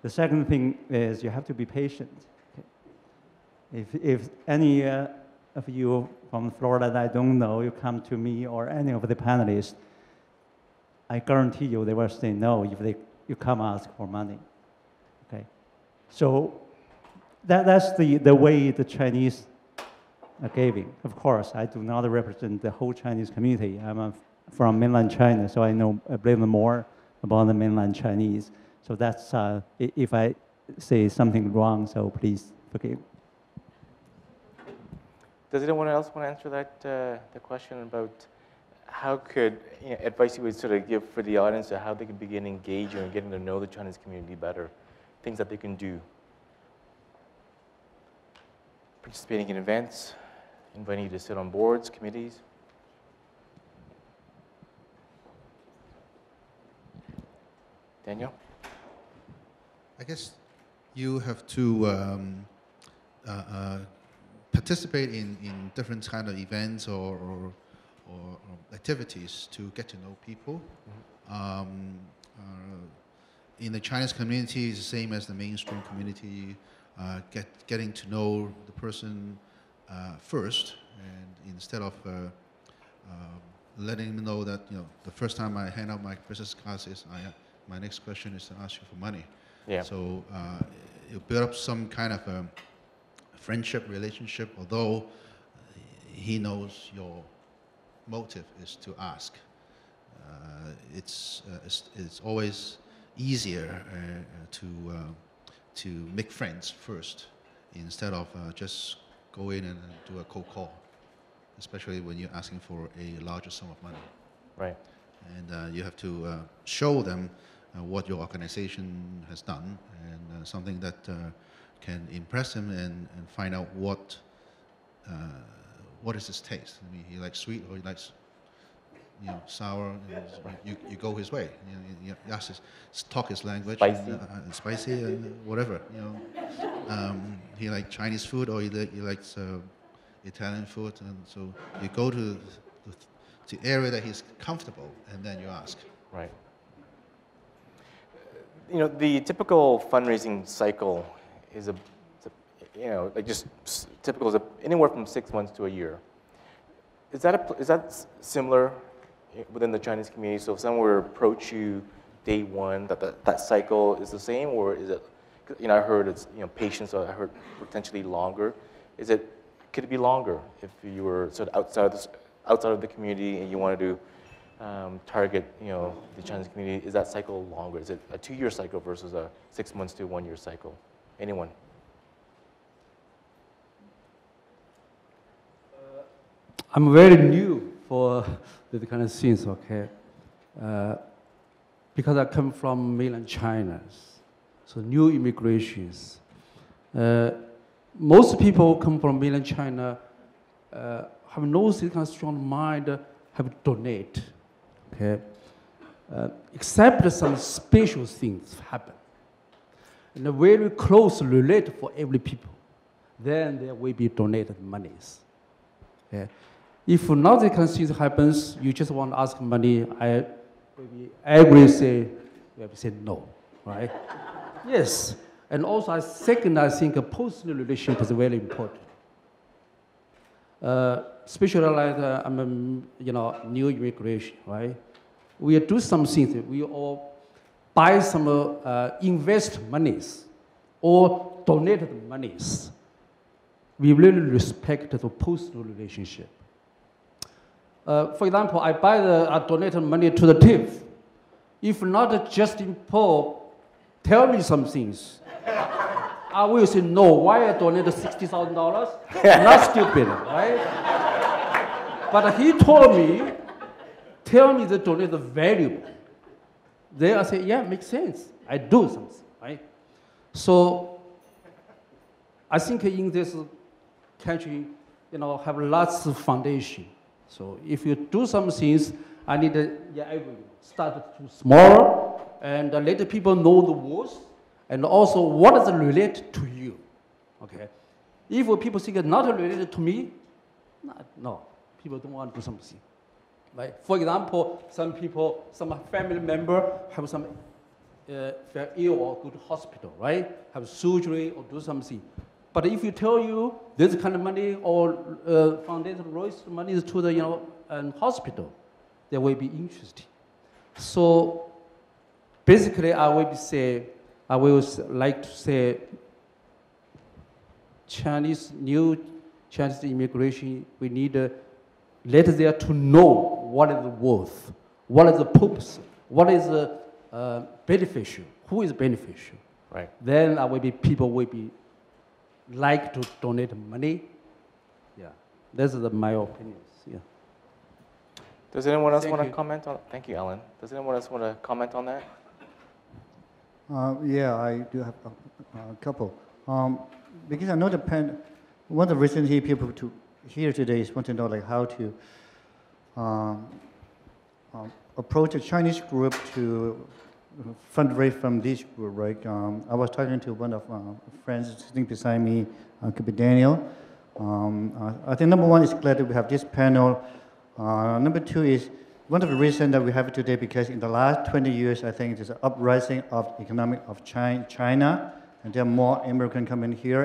The second thing is you have to be patient. Okay? If any of you from Florida that I don't know, you come to me or any of the panelists, I guarantee you they will say no if you come ask for money. Okay, so that's the way the Chinese are giving. Of course, I do not represent the whole Chinese community. I'm from mainland China, so I believe more about the mainland Chinese. So that's if I say something wrong, so please forgive. Does anyone else want to answer that the question about how could advice you would sort of give for the audience of how they can begin engaging and getting to know the Chinese community better, things that they can do? Participating in events, inviting you to sit on boards, committees. Daniel? I guess you have to participate in different kind of events or activities to get to know people. In the Chinese community, it's the same as the mainstream community. Getting to know the person first, and instead of letting them know that the first time I hand out my business cards is my next question is to ask you for money. Yeah. So you build up some kind of a friendship relationship, although he knows your motive is to ask. It's always easier to make friends first instead of just go in and do a cold call, especially when you're asking for a larger sum of money. Right. And you have to show them what your organization has done and something that can impress him and find out what is his taste. I mean, he likes sweet or he likes sour. And you go his way. You ask talk his language. Spicy. And spicy and whatever. He likes Chinese food or he likes Italian food, and so you go to the area that he's comfortable, and then you ask. Right. The typical fundraising cycle is typical is anywhere from 6 months to a year. Is that similar within the Chinese community? So if someone were to approach you day one, that cycle is the same, or is it? I heard it's patience. So I heard potentially longer. Could it be longer if you were sort of outside of the community and you wanted to target the Chinese community? Is that cycle longer? Is it a 2-year cycle versus a 6 months to 1 year cycle? Anyone? I'm very new for this kind of things, okay? Because I come from mainland China, so new immigrations. Most people come from mainland China have no kind of strong mind, have donate, okay? Except some special things happen. And a very close relate for every people. Then there will be donated monies, okay? If nothing kind of things happens, you just want to ask money, I agree, you have to say no, right? Yes, and also second, I think a personal relationship is very important. Especially like I'm a new immigration, right? We do some things. We all buy some invest monies or donated monies. We really respect the personal relationship. For example, I buy I donated money to the TIF. If not Justin Paul tell me some things, I will say no. Why I donated $60,000? Not stupid, right? But he told me, tell me the donated value. Then I say, yeah, makes sense. I do something, right? So I think in this country, have lots of foundation. So if you do some things, I need to start too small and let people know the worth and also what is related to you. Okay. If people think it's not related to me, no, people don't want to do something. Right? For example, some family member have some fell ill or go to hospital, right? Have surgery or do something. But if you tell you this kind of money or foundation raise money to the hospital, they will be interested. So basically, I will like to say new Chinese immigration, we need to let them to know what is the worth, what is the purpose, what is the beneficial, who is beneficial. Right. Then people will be like to donate money. Yeah, this is my opinion. Yeah. Does anyone else want to comment on? Thank you, Alan. Does anyone else want to comment on that? Yeah, I do have a couple. Because I know one of the reasons people to here today is want to know how to approach a Chinese group to fundraise from this group, right? I was talking to one of my friends sitting beside me, could be Daniel. I think number one is glad that we have this panel. Number two is one of the reasons that we have it today because in the last 20 years, I think there's an uprising of economic of China, and there are more Americans coming here,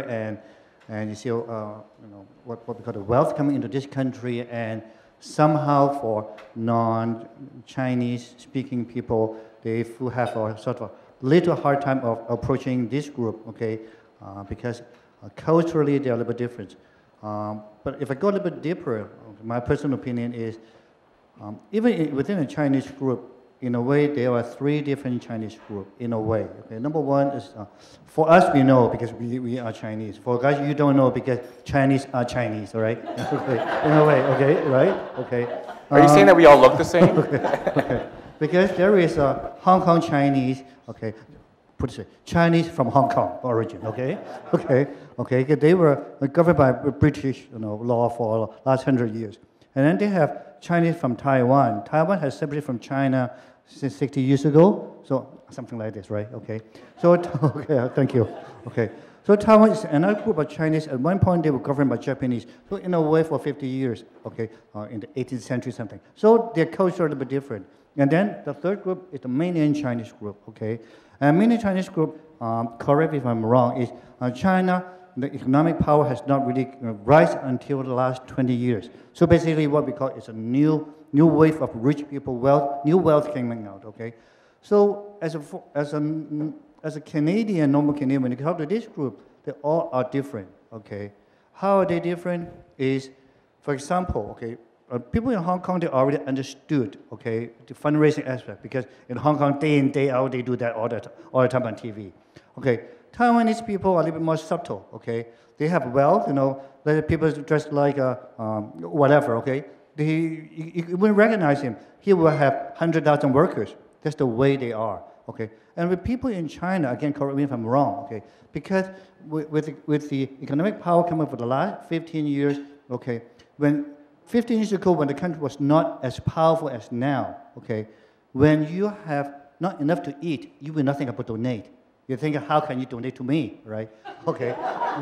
and you see, what we call the wealth coming into this country, and somehow for non-Chinese speaking people, they have a sort of a little hard time of approaching this group, okay, because culturally they're a little bit different. But if I go a little bit deeper, my personal opinion is, even within a Chinese group, in a way, there are 3 different Chinese groups, in a way. Okay? Number one is, for us, we know because we are Chinese. For guys, you don't know because Chinese are Chinese, all right? Okay. In a way, okay, right? Okay. Are you saying that we all look the same? Okay. Because there is a Hong Kong Chinese, okay, put it this way, Chinese from Hong Kong origin, okay? Okay. They were governed by British law for the last 100 years. And then they have Chinese from Taiwan. Taiwan has separated from China since 60 years ago, so something like this, right? Okay. So, okay, thank you. Okay. So Taiwan is another group of Chinese. At one point, they were governed by Japanese. So in a way, for 50 years, okay, in the 18th century something. So their culture is a little bit different. And then the third group is the mainland Chinese group, okay? And mainland Chinese group, correct me if I'm wrong, is China, the economic power has not really rise until the last 20 years. So basically what we call is a new wave of rich people wealth, new wealth coming out, okay? So as a Canadian, normal Canadian, when you come to this group, they all are different, okay? How are they different is, for example, okay, people in Hong Kong, they already understood, okay, the fundraising aspect, because in Hong Kong, day in, day out, they do that all the time on TV. Okay, Taiwanese people are a little bit more subtle, okay? They have wealth, the people dressed like whatever, okay? You wouldn't recognize him. He will have 100,000 workers. That's the way they are, okay? And with people in China, again, correct me if I'm wrong, okay? Because with the economic power coming for the last 15 years, okay, when 15 years ago, when the country was not as powerful as now, okay, when you have not enough to eat, you will not think about donate. You think, how can you donate to me, right? Okay,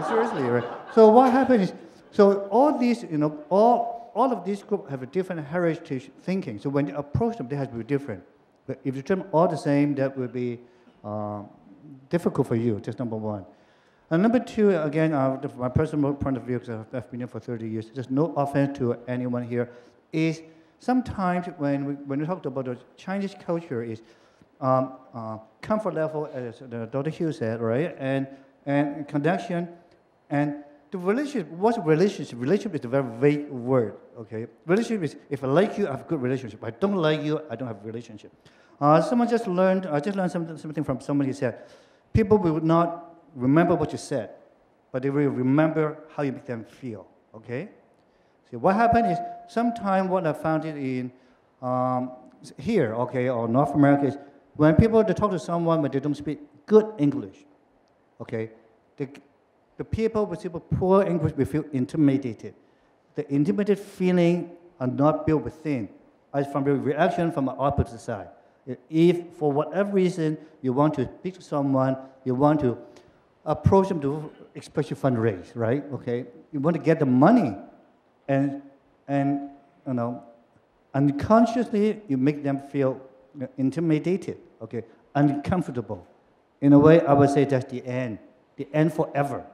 seriously, right? So what happened is, so all these, all of these groups have a different heritage thinking. So when you approach them, they have to be different. But if you treat them all the same, that would be difficult for you, just number one. And number two, again, my personal point of view, because I've been here for 30 years, there's no offense to anyone here, is sometimes when we talk about the Chinese culture is comfort level, as Dr. Hugh said, right? And connection, and the relationship, what's relationship? Relationship is a very vague word, okay? Relationship is, if I like you, I have a good relationship. If I don't like you, I don't have a relationship. I just learned something from somebody who said, people will not remember what you said, but they will remember how you make them feel, okay? So what happened is, sometimes what I found it in here, okay, or North America is, when people they talk to someone but they don't speak good English, okay, the people with poor English will feel intimidated. The intimidated feeling are not built within, it's from the reaction from the opposite side. If for whatever reason you want to speak to someone, you want to approach them to especially fundraise, right? Okay, you want to get the money, and unconsciously you make them feel intimidated, okay, uncomfortable. In a way, I would say that's the end forever,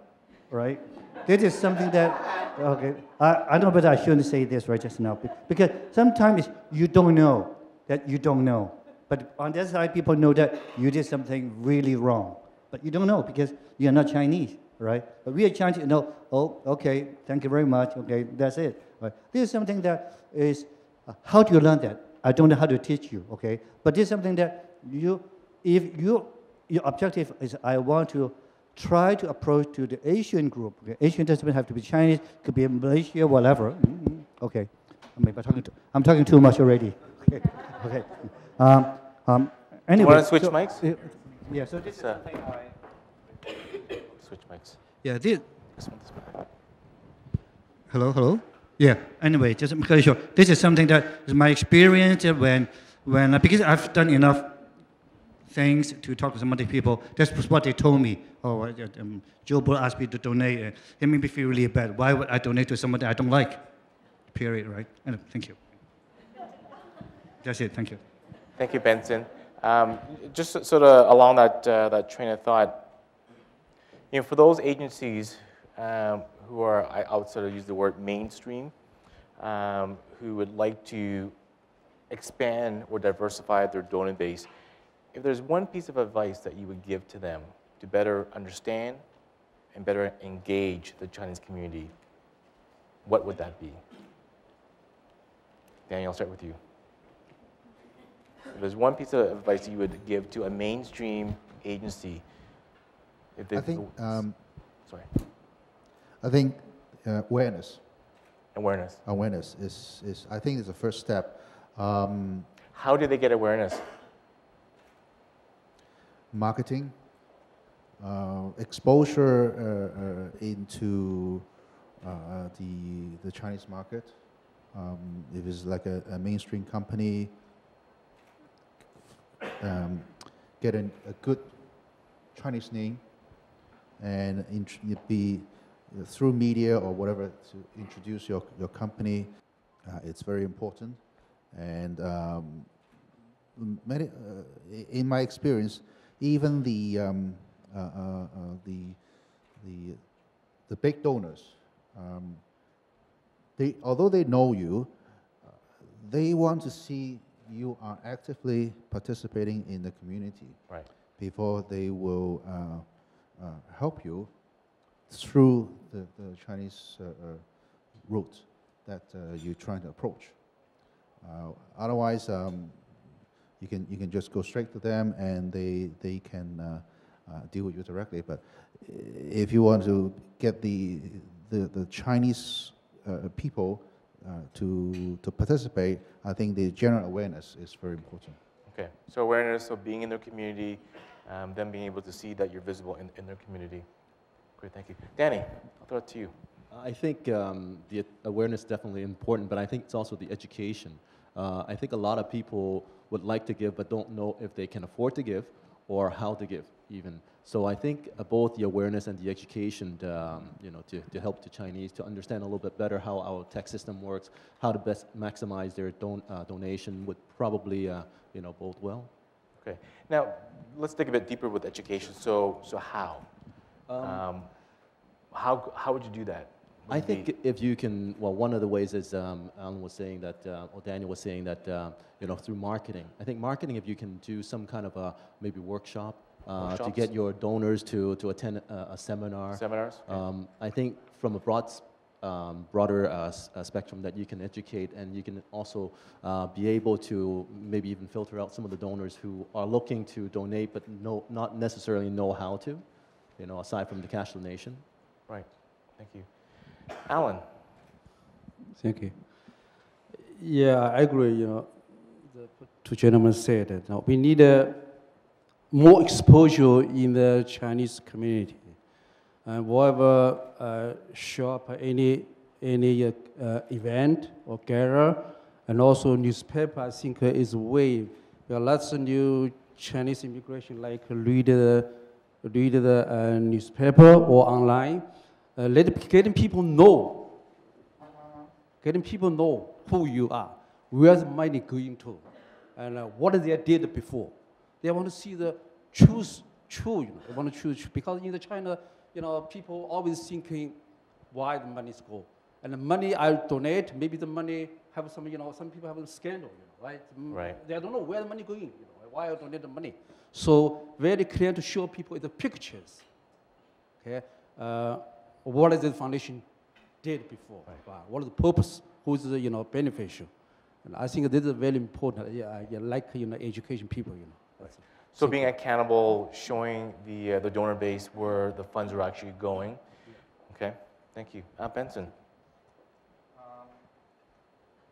right? This is something that, okay, I don't know whether I shouldn't say this right just now, because sometimes you don't know that you don't know, but on the other side, people know that you did something really wrong. But you don't know because you're not Chinese, right? But we are Chinese, oh, okay, thank you very much, okay, that's it. Right? This is something that is, how do you learn that? I don't know how to teach you, okay? But this is something that your objective is, I want to try to approach to the Asian group. Okay? Asian doesn't have to be Chinese, could be Malaysia, whatever. Okay, I'm talking too much already. Okay. Anyway, you want to switch mics? Yeah, so this is something switch mics. Yeah, this one. Hello? Yeah, anyway, just because sure, this is something that is my experience when because I've done enough things to talk to some other people, that's what they told me. Oh, Joe Bull asked me to donate, and it made me feel really bad. Why would I donate to someone that I don't like? Period, right? Anyway, thank you. That's it, thank you. Thank you, Benson. Just sort of along that train of thought, for those agencies who are, I would sort of use the word mainstream, who would like to expand or diversify their donor base, if there's one piece of advice that you would give to them to better understand and better engage the Chinese community, what would that be? Daniel, I'll start with you. If there's one piece of advice you would give to a mainstream agency, if they, I think, sorry. I think awareness. Awareness. Awareness is I think, is the first step. How do they get awareness? Marketing, exposure into the Chinese market. If it's like a mainstream company, getting a good Chinese name and be through media or whatever to introduce your company, it's very important. And many, in my experience, even the big donors, although they know you, they want to see you are actively participating in the community, right, before they will help you through the Chinese route that you're trying to approach. Otherwise, you can just go straight to them and they can deal with you directly. But if you want to get the Chinese people to participate, I think the general awareness is very important. Okay, so awareness, so being in their community, them being able to see that you're visible in their community. Great, thank you. Danny, I'll throw it to you. I think the awareness is definitely important, but I think it's also the education. I think a lot of people would like to give but don't know if they can afford to give or how to give even. So I think both the awareness and the education to help the Chinese to understand a little bit better how our tax system works, how to best maximize their donation would probably bode well. Okay, now let's dig a bit deeper with education. So how? How would you do that? I think if you can, well, one of the ways is Alan was saying that, or Daniel was saying that, through marketing. I think marketing, if you can do some kind of a maybe workshop to get your donors to attend a seminar. Seminars? Okay. I think from a broader spectrum that you can educate, and you can also be able to maybe even filter out some of the donors who are looking to donate but not necessarily know how to, aside from the cash donation. Right, thank you. Alan. Thank you. Yeah, I agree. The two gentlemen said that we need more exposure in the Chinese community, and whatever show up any event or gala, and also newspaper. I think is a way. There are lots of new Chinese immigration like read the newspaper or online. Getting people know who you are, where the money going to, and what they did before. They want to see the truth. They want to choose because in China, people always thinking why the money go, and the money I donate, maybe the money have some, some people have a scandal, right? Right. They don't know where the money going, why I donate the money. So very clear to show people the pictures. Okay. What is the foundation did before? Right. What is the purpose? Who is the beneficial? And I think this is very important. Yeah, like education people. So being accountable, showing the donor base where the funds are actually going. Okay, thank you. Benson.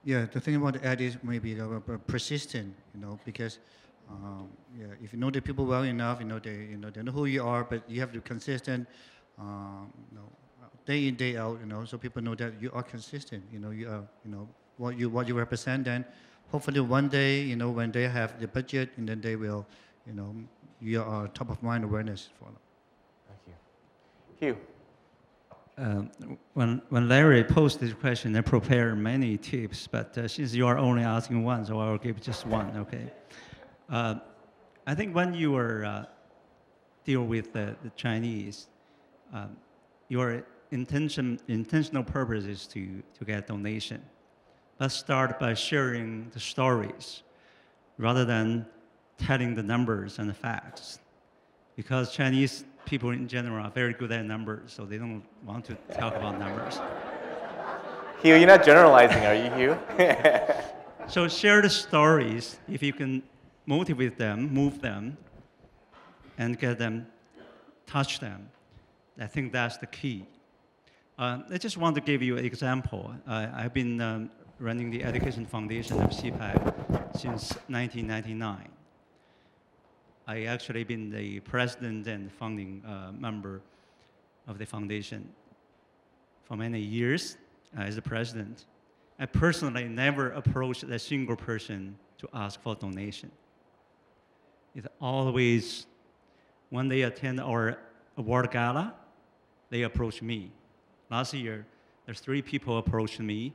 Yeah, the thing about add is maybe persistent. Because if you know the people well enough, they know who you are, but you have to be consistent. Day in, day out, so people know that you are consistent. You are, what you represent. Then, hopefully, one day, when they have the budget, and then they will, you are top of mind awareness for them. Thank you. Hugh. When Larry posed this question, I prepared many tips, but since you are only asking one, so I will give just one. Okay. I think when you are deal with the Chinese, your intentional purpose is to get donation. Let's start by sharing the stories rather than telling the numbers and the facts. Because Chinese people in general are very good at numbers, so they don't want to talk about numbers. Hugh, you're not generalizing, are you, Hugh? So share the stories. If you can motivate them, move them, and get them, touch them, I think that's the key. I just want to give you an example. I've been running the Education Foundation of CPAC since 1999. I actually been the president and founding member of the foundation for many years as the president. I personally never approached a single person to ask for donation. It's always, when they attend our award gala, they approach me. Last year, there's 3 people approached me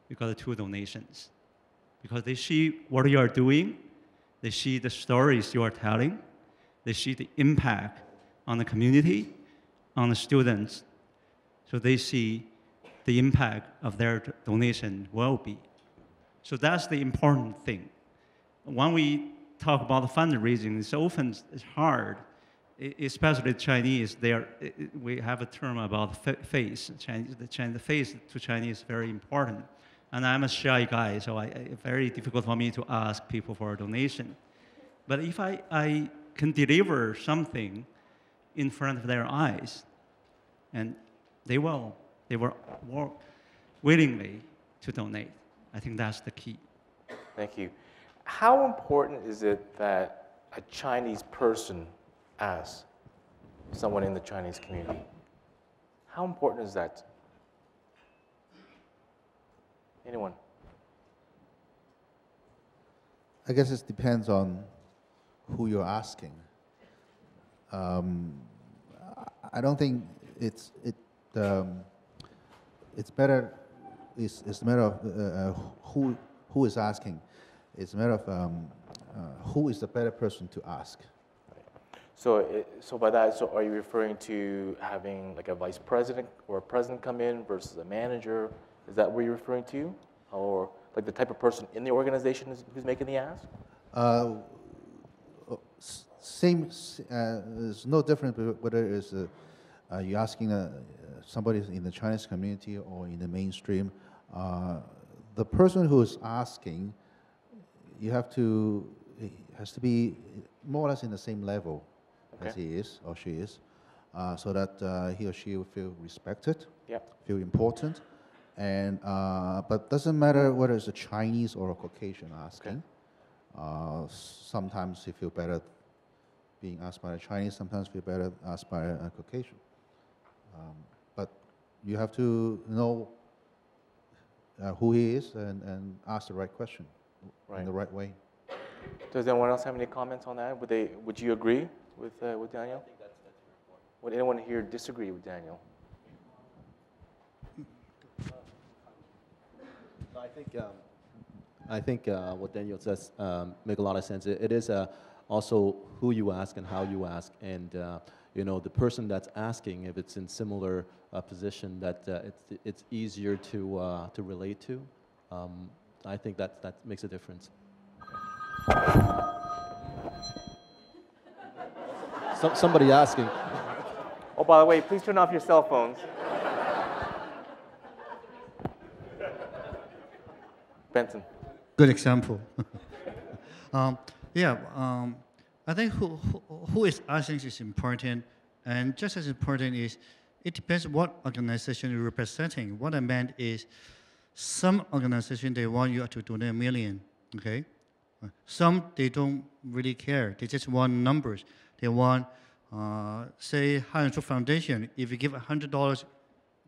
because of 2 donations. Because they see what you are doing, they see the stories you are telling, they see the impact on the community, on the students, so they see the impact of their donation will be. So that's the important thing. When we talk about fundraising, it's hard, especially Chinese. We have a term about face. The face to Chinese is very important. And I'm a shy guy, so it's very difficult for me to ask people for a donation. But if I can deliver something in front of their eyes, and they will work willingly to donate. I think that's the key. Thank you. How important is it that a Chinese person asks someone in the Chinese community? How important is that? Anyone? I guess it depends on who you're asking. I don't think it's better. It's a matter of who is asking. It's a matter of who is the better person to ask. So by that, so are you referring to having like a vice president or a president come in versus a manager? Is that what you're referring to, or like the type of person in the organization who's making the ask? Same. There's no difference whether it's you're asking somebody in the Chinese community or in the mainstream. The person who is asking, has to be more or less in the same level as he is or she is, so that he or she will feel respected, feel important, and but doesn't matter whether it's a Chinese or a Caucasian asking. Sometimes you feel better being asked by a Chinese, sometimes feel better asked by a Caucasian. But you have to know who he is and ask the right question in the right way. Does anyone else have any comments on that? Would you agree with Daniel? I think that's your point. Would anyone here disagree with Daniel? I think what Daniel says make a lot of sense. It is also who you ask and how you ask, and the person that's asking, if it's in similar position, that it's easier to relate to. I think that makes a difference. Somebody asking. Oh, by the way, please turn off your cell phones. Benson. Good example. I think who is asking is important, and just as important is it depends what organization you're representing. What I meant is some organization, they want you to donate $1 million, okay? Some, they don't really care. They just want numbers. They want, say, Honourable Foundation. If you give $100,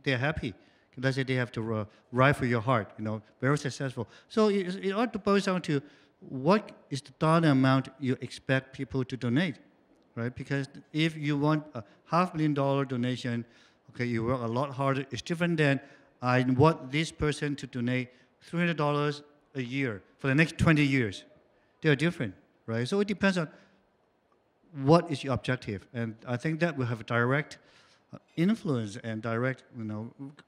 they're happy. Let's say they have to ride for your heart, very successful. So it all boils down to what is the dollar amount you expect people to donate, right? Because if you want a $500,000 donation, okay, you work a lot harder. It's different than I want this person to donate $300 a year for the next 20 years. They're different, right? So it depends on what is your objective. And I think that will have a direct influence and direct,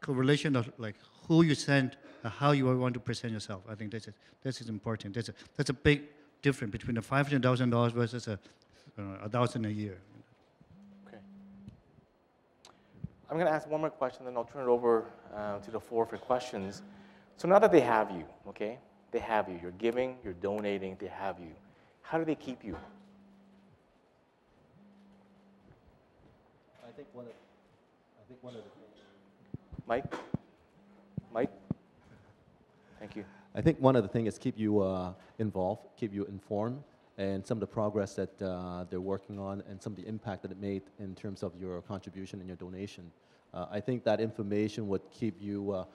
correlation of like who you send, how you want to present yourself. I think this is important. That's a big difference between the $500,000 versus $1,000 a year. Okay. I'm going to ask one more question, then I'll turn it over to the floor for questions. So now that they have you, okay? They have you. You're giving, you're donating, they have you. How do they keep you? I think one of the Mike? Mike? Thank you. I think one of the things is keep you involved, keep you informed, and some of the progress that they're working on, and some of the impact that it made in terms of your contribution and your donation. I think that information would keep you,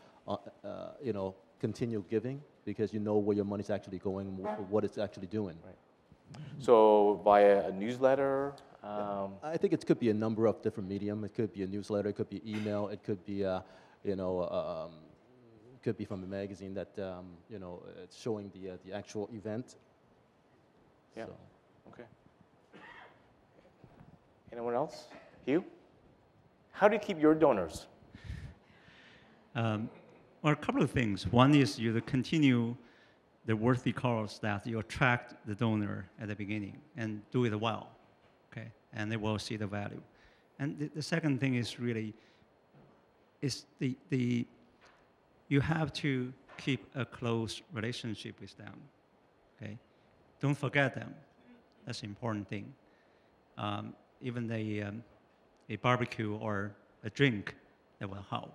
you know, continue giving, because you know where your money's actually going, what it's actually doing. Right. So via a newsletter? I think it could be a number of different medium. It could be a newsletter, it could be email, it could be, you know, could be from a magazine that, you know, it's showing the actual event. Yeah, so. Okay. Anyone else? Hugh? How do you keep your donors? Well, a couple of things. One is you continue the worthy cause that you attract the donor at the beginning and do it well, okay? And they will see the value. And the second thing is really, is you have to keep a close relationship with them, okay? Don't forget them. That's an important thing. Even a barbecue or a drink that will help.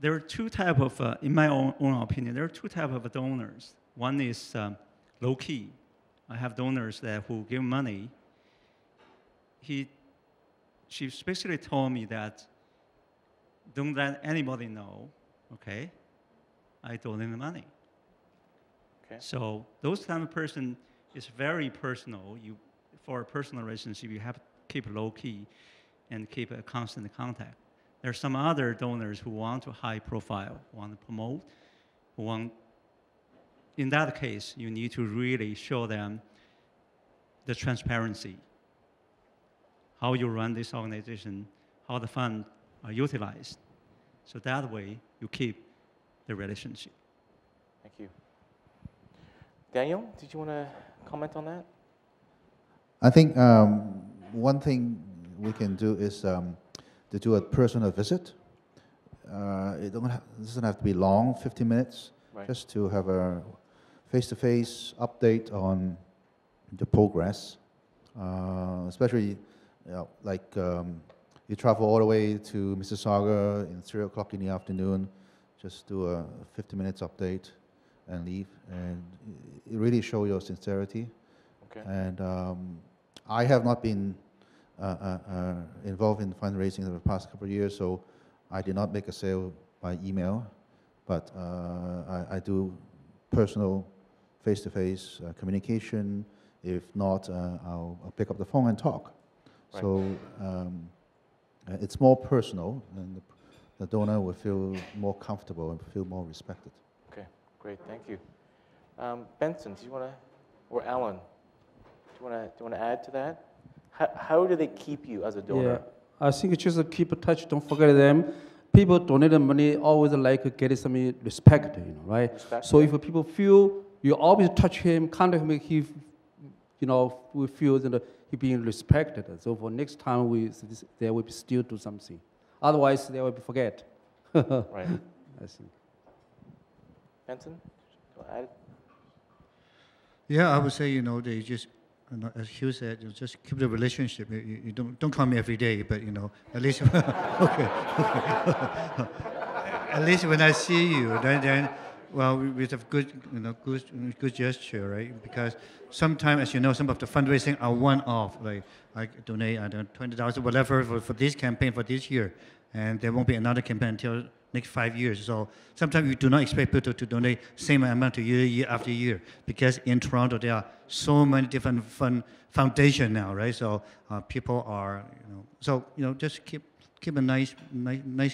There are two types of, in my own opinion, there are two types of donors. One is low-key. I have donors who give money. She basically told me that don't let anybody know, okay? I donate the money. Okay. So those kind of person is very personal. For a personal relationship, you have to keep low-key and keep a constant contact. There are some other donors who want to high profile, want to promote, who want, in that case, you need to really show them the transparency, how you run this organization, how the funds are utilized. So that way, you keep the relationship. Thank you. Daniel, did you want to comment on that? I think one thing we can do is to do a personal visit. It doesn't have to be long, 15 minutes, Right. just to have a face-to-face update on the progress. Especially, you know, like you travel all the way to Mississauga in 3 o'clock in the afternoon, just do a 50 minutes update and leave, and it really shows your sincerity. Okay. And I have not been involved in fundraising over the past couple of years, so I did not make a sale by email, but I do personal face-to-face communication. If not, I'll pick up the phone and talk. Right. So it's more personal, and the donor will feel more comfortable and feel more respected. Okay, great, thank you. Benson, do you want to, or Alan, do you want to add to that? How do they keep you as a donor? Yeah, I think just keep in touch. Don't forget them. People donate money always like getting some respect, you know, right? Respect, so yeah. if people feel you always touch him, kind of make him, you know, we feel that he being respected. So for next time they will still do something. Otherwise they will forget. Right. I think. Benson, do you want to add? Yeah, I would say, you know, they just, you know, as Hugh said, you just keep the relationship. You don't call me every day, but, you know, at least, okay. At least when I see you, then well, we have good, you know, good gesture, right? Because sometimes, as you know, some of the fundraising are one-off. Like I donate, I don't know, $20, whatever, for this campaign for this year, and there won't be another campaign until next 5 years. So sometimes you do not expect people to donate same amount to year after year, because in Toronto there are so many different foundations now, right? So people are, you know, so, you know, just keep a nice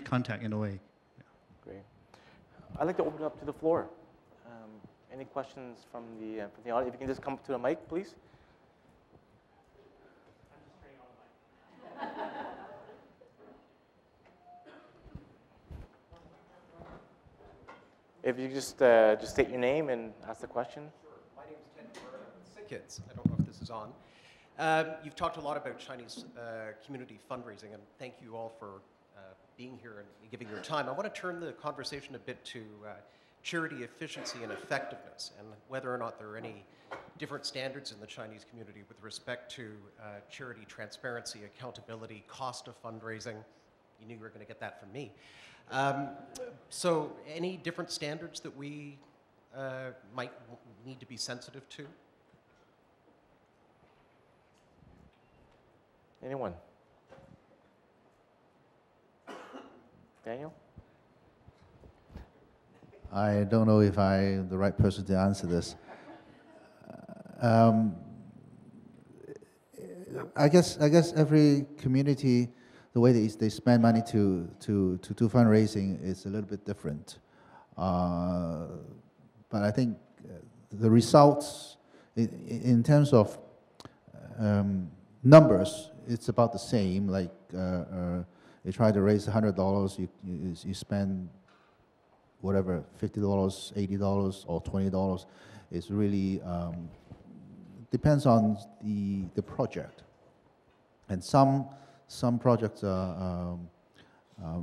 contact in a way. Great. I'd like to open it up to the floor. Any questions from the audience? If you can just come to the mic, please. If you just state your name and ask the question. Sure. My name is Ted Burr. I'm with SICKIDS. I don't know if this is on. You've talked a lot about Chinese community fundraising, and thank you all for being here and giving your time. I want to turn the conversation a bit to charity efficiency and effectiveness, and whether or not there are any different standards in the Chinese community with respect to charity transparency, accountability, cost of fundraising. You knew you were going to get that from me. So any different standards that we might need to be sensitive to? Anyone? Daniel? I don't know if I'm the right person to answer this. I guess every community, the way they spend money to do fundraising is a little bit different. But I think the results, in terms of numbers, it's about the same. Like you try to raise $100, you spend whatever, $50, $80, or $20. It's really depends on the project. And some projects are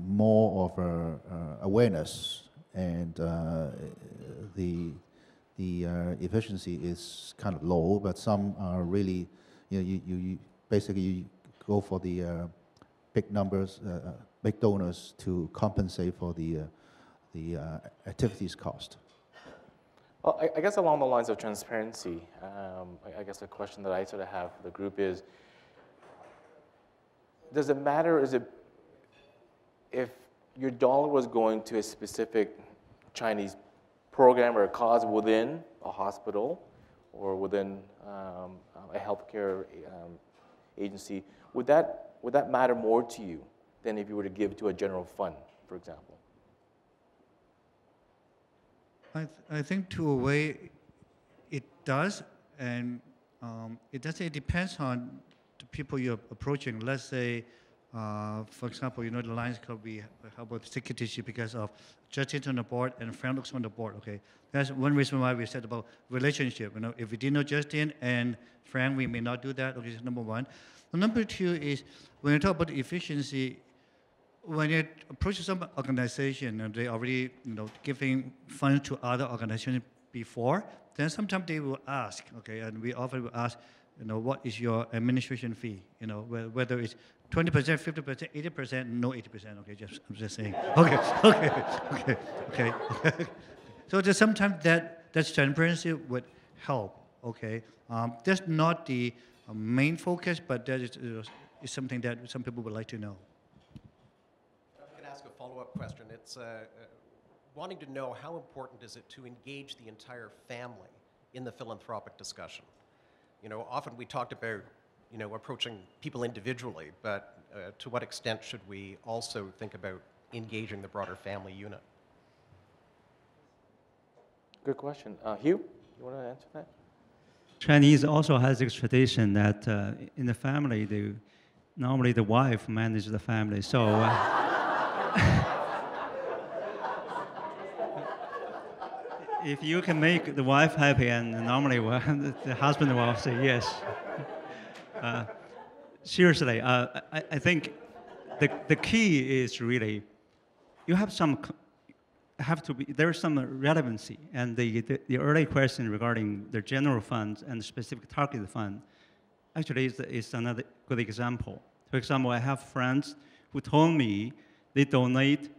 more of a awareness, and the efficiency is kind of low. But some are really, you basically go for the big numbers, big donors to compensate for the activities cost. Well, I guess along the lines of transparency, I guess the question that I sort of have for the group is, does it matter if your dollar was going to a specific Chinese program or a cause within a hospital or within a healthcare agency, would that matter more to you than if you were to give to a general fund, for example? I think to a way it does, and it depends on the people you're approaching. Let's say, for example, the Lions Club, we have a secretary because of Justin on the board and Frank looks on the board. Okay, that's one reason why we said about relationship. If we didn't know Justin and Frank, we may not do that. Okay, that's number one. And number two is when you talk about efficiency. When you approach some organization and they already, giving funds to other organizations before, then sometimes they will ask, okay, and we often will ask, what is your administration fee? Whether it's 20%, 50%, 80%, no 80%. Okay, I'm just saying. Okay. So there's sometimes that transparency would help. Okay, that's not the main focus, but that is something that some people would like to know. Ask a follow-up question. It's wanting to know how important is it to engage the entire family in the philanthropic discussion. Often we talked about, approaching people individually, but to what extent should we also think about engaging the broader family unit? Good question. Hugh, you want to answer that? Chinese also has this tradition that in the family, normally the wife manages the family. So. If you can make the wife happy, and normally the husband will say yes. Seriously, I think the key is really there's some relevancy, and the early question regarding the general funds and the specific targeted fund actually is another good example. For example, I have friends who told me they donate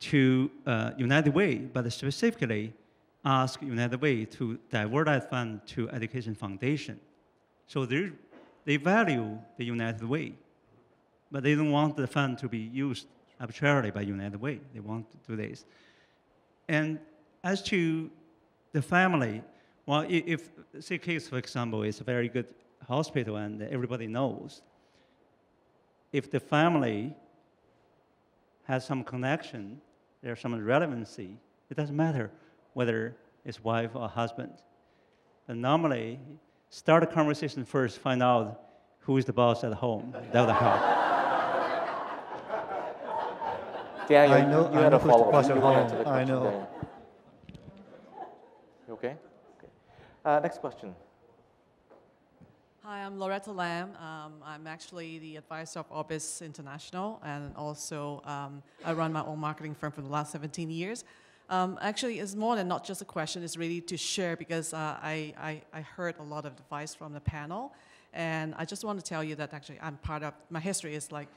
to United Way, but specifically ask United Way to divert that fund to Education Foundation. So they value the United Way, but they don't want the fund to be used arbitrarily by United Way. They want to do this. And as to the family, well, if CK's, for example, is a very good hospital and everybody knows, if the family has some connection, there's some relevancy, it doesn't matter whether it's wife or husband. But normally, start a conversation first, find out who is the boss at home. That would help. Daniel, you had a follow-up. I know. You okay? Next question. Hi, I'm Loretta Lam. I'm actually the advisor of Orbis International, and also I run my own marketing firm for the last 17 years. Actually, it's more than not just a question, it's really to share, because I heard a lot of advice from the panel, and I just want to tell you that actually I'm part of, my history is like,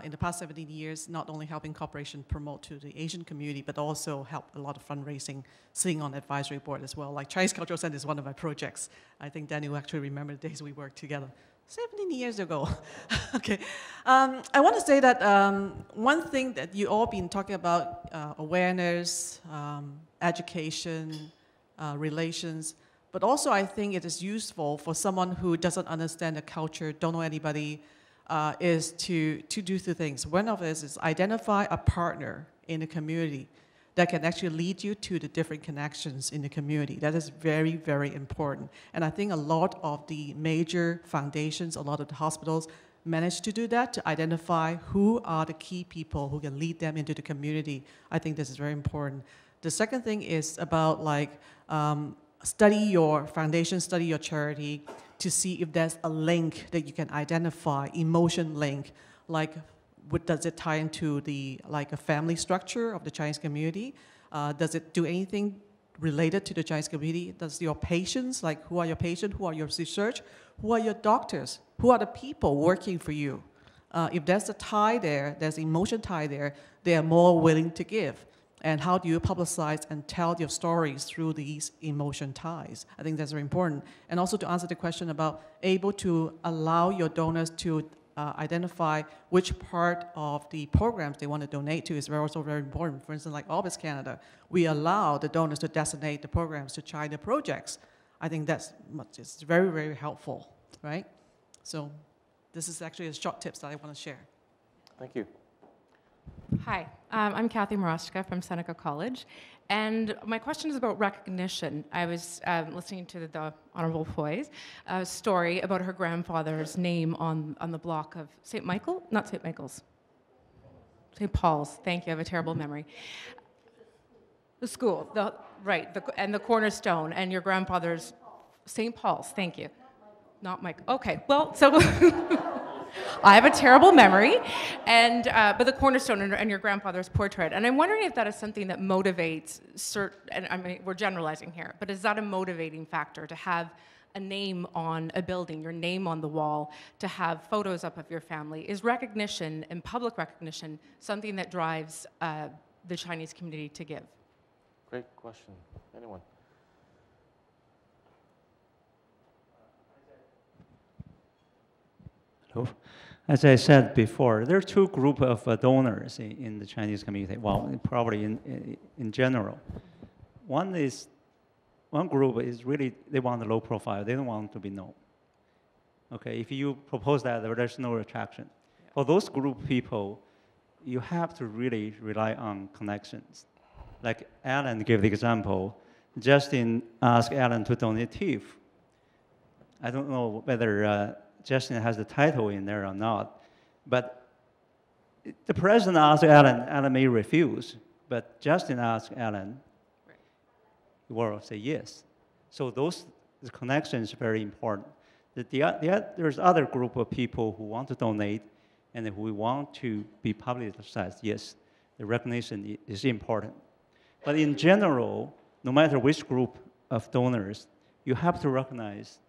in the past 17 years, not only helping corporations promote to the Asian community, but also help a lot of fundraising, sitting on the advisory board as well. Like Chinese Cultural Center is one of my projects. I think Danny will actually remember the days we worked together. 17 years ago. Okay. I want to say that one thing that you all been talking about, awareness, education, relations, but also I think it is useful for someone who doesn't understand the culture, don't know anybody, is to do two things. One of it is identify a partner in the community that can actually lead you to the different connections in the community. That is very, very important. And I think a lot of the major foundations, a lot of the hospitals manage to do that, to identify who are the key people who can lead them into the community. I think this is very important. The second thing is about like, study your foundation, study your charity, to see if there's a link that you can identify, emotion link, like does it tie into the, like a family structure of the Chinese community? Does it do anything related to the Chinese community? Does your patients, like who are your patients, who are your research, who are your doctors, who are the people working for you? If there's a tie there, there's emotion tie there, they are more willing to give. And how do you publicize and tell your stories through these emotion ties? I think that's very important. And also to answer the question about able to allow your donors to identify which part of the programs they want to donate to is also very important. For instance, like Orbis Canada, we allow the donors to designate the programs to China projects. I think that's it's very, very helpful, right? So this is actually a short tips that I want to share. Thank you. Hi, I'm Kathy Moroska from Seneca College, and my question is about recognition. I was listening to the Honourable Foy's story about her grandfather's name on the block of St. Michael? Not St. Michael's. St. Paul's. Thank you, I have a terrible memory. The school, and the cornerstone, and your grandfather's St. Paul's. Thank you. Not Mike. Okay, well, so... I have a terrible memory, and but the cornerstone and your grandfather's portrait. And I'm wondering if that is something that motivates and I mean, we're generalizing here, but is that a motivating factor to have a name on a building, your name on the wall, to have photos up of your family? Is recognition and public recognition something that drives the Chinese community to give? Great question. Anyone? As I said before, there are two groups of donors in the Chinese community. Well, probably in general. One group is really, they want a low profile. They don't want to be known. Okay, if you propose that, there's no attraction. Yeah. For those group of people, you have to really rely on connections. Like Alan gave the example, Justin asked Alan to donate TIF. I don't know whether Justin has the title in there or not, but the president asked Alan, Alan may refuse, but Justin asked Alan, he will say yes. So the connection is very important. There's other group of people who want to donate and who want to be publicized. Yes, the recognition is important. But in general, no matter which group of donors, you have to recognize.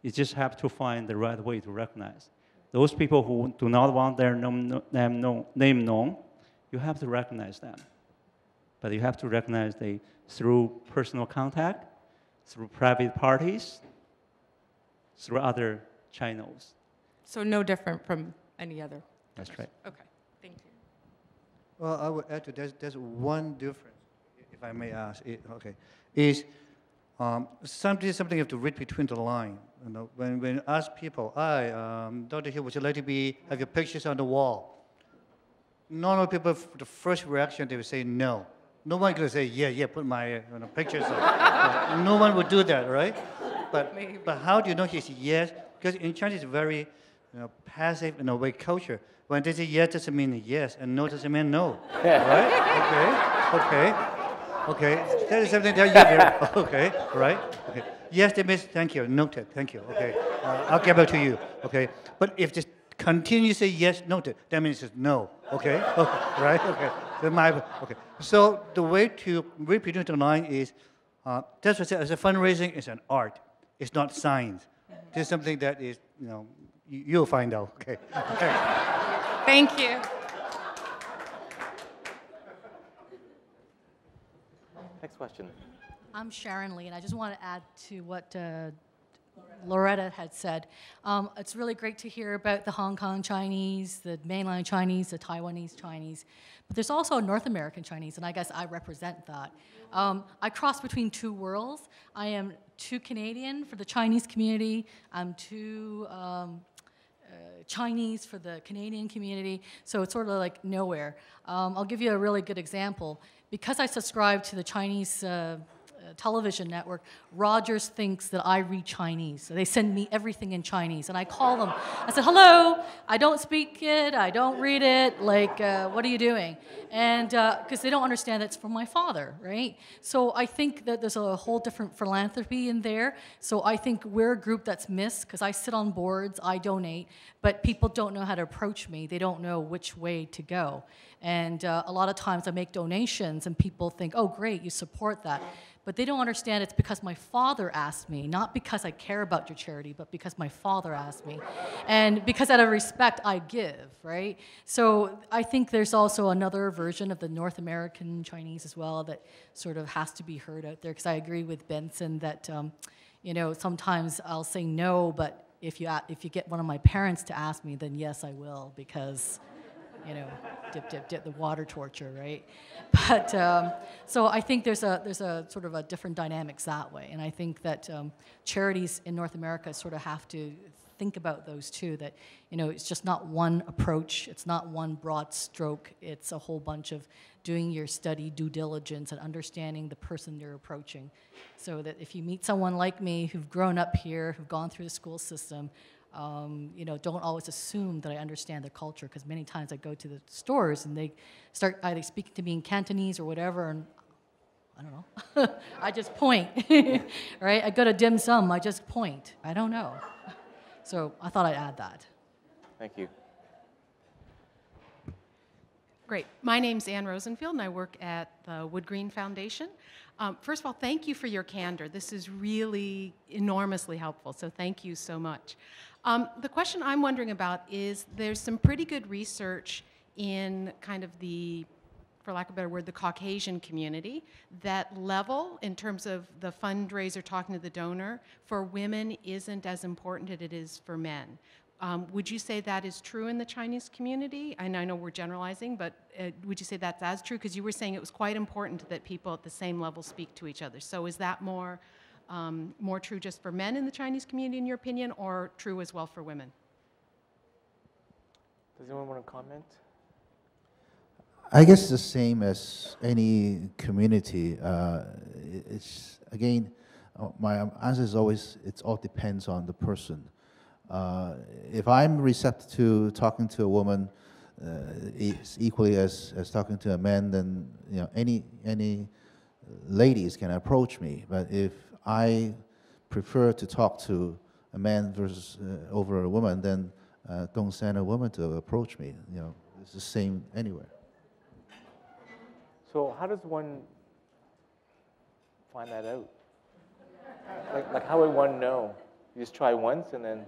You just have to find the right way to recognize. Those people who do not want their name known, you have to recognize them. But you have to recognize them through personal contact, through private parties, through other channels. So no different from any other? That's right. Okay, thank you. Well, I would add to that, there's one difference, if I may ask, is something you have to read between the lines. You know, when you ask people, hi, Dr. Hugh, would you like to have your pictures on the wall? Normal people, the first reaction, they would say no. No one could say, yeah, put my pictures on. No one would do that, right? But how do you know he's yes? Because in China, it's very passive in a way culture. When they say yes, doesn't mean yes, and no doesn't mean no, right? Okay. That is something that you hear. Okay, right? Okay. Yes, that means thank you, noted, thank you, okay. I'll get back to you, okay. But if just continue to say yes, noted, that means it's no, okay? Okay, right, okay. Okay. So the way to reproduce the line is, that's what I said, as a fundraising is an art, it's not science. This is something that is, you know, you'll find out, okay. Thank you. Next question. I'm Sharon Lee, and I just want to add to what Loretta had said. It's really great to hear about the Hong Kong Chinese, the mainland Chinese, the Taiwanese Chinese, but there's also North American Chinese, and I guess I represent that. I cross between two worlds. I am too Canadian for the Chinese community. I'm too Chinese for the Canadian community, so it's sort of like nowhere. I'll give you a really good example. Because I subscribe to the Chinese television network, Rogers thinks that I read Chinese. So they send me everything in Chinese, and I call them. I said, hello, I don't speak it, I don't read it, like, what are you doing? And because they don't understand that it's from my father, right? So I think that there's a whole different philanthropy in there. So I think we're a group that's missed, because I sit on boards, I donate, but people don't know how to approach me. They don't know which way to go. And a lot of times I make donations, and people think, oh, great, you support that. But they don't understand it's because my father asked me, not because I care about your charity, but because my father asked me. And because out of respect, I give, right? So I think there's also another version of the North American Chinese as well that sort of has to be heard out there, because I agree with Benson that, you know, sometimes I'll say no, but if you get one of my parents to ask me, then yes, I will, because, you know, dip, dip, dip, the water torture, right? But, so I think there's a sort of a different dynamics that way. And I think that charities in North America sort of have to think about those too, that, you know, it's just not one approach, it's not one broad stroke, it's a whole bunch of doing your study, due diligence, and understanding the person you're approaching. So that if you meet someone like me who've grown up here, who've gone through the school system, you know, don't always assume that I understand their culture, because many times I go to the stores and they start either speaking to me in Cantonese or whatever, and I don't know. I just point, right? I go to dim sum, I just point. I don't know. So I thought I'd add that. Thank you. Great. My name's Ann Rosenfield, and I work at the Wood Green Foundation. First of all, thank you for your candor. This is really enormously helpful, so thank you so much. The question I'm wondering about is there's some pretty good research in kind of the, for lack of a better word, the Caucasian community, that level in terms of the fundraiser talking to the donor for women isn't as important as it is for men. Would you say that is true in the Chinese community? And I know we're generalizing, but would you say that's as true? Because you were saying it was quite important that people at the same level speak to each other. So is that more true just for men in the Chinese community, in your opinion, or true as well for women? Does anyone want to comment? I guess it's the same as any community. It's, again, my answer is always, it all depends on the person. If I'm receptive to talking to a woman equally as talking to a man, then, you know, any ladies can approach me. But if I prefer to talk to a man versus over a woman, then don't send a woman to approach me. You know, it's the same anywhere. So how does one find that out? Like how would one know? You just try once and then...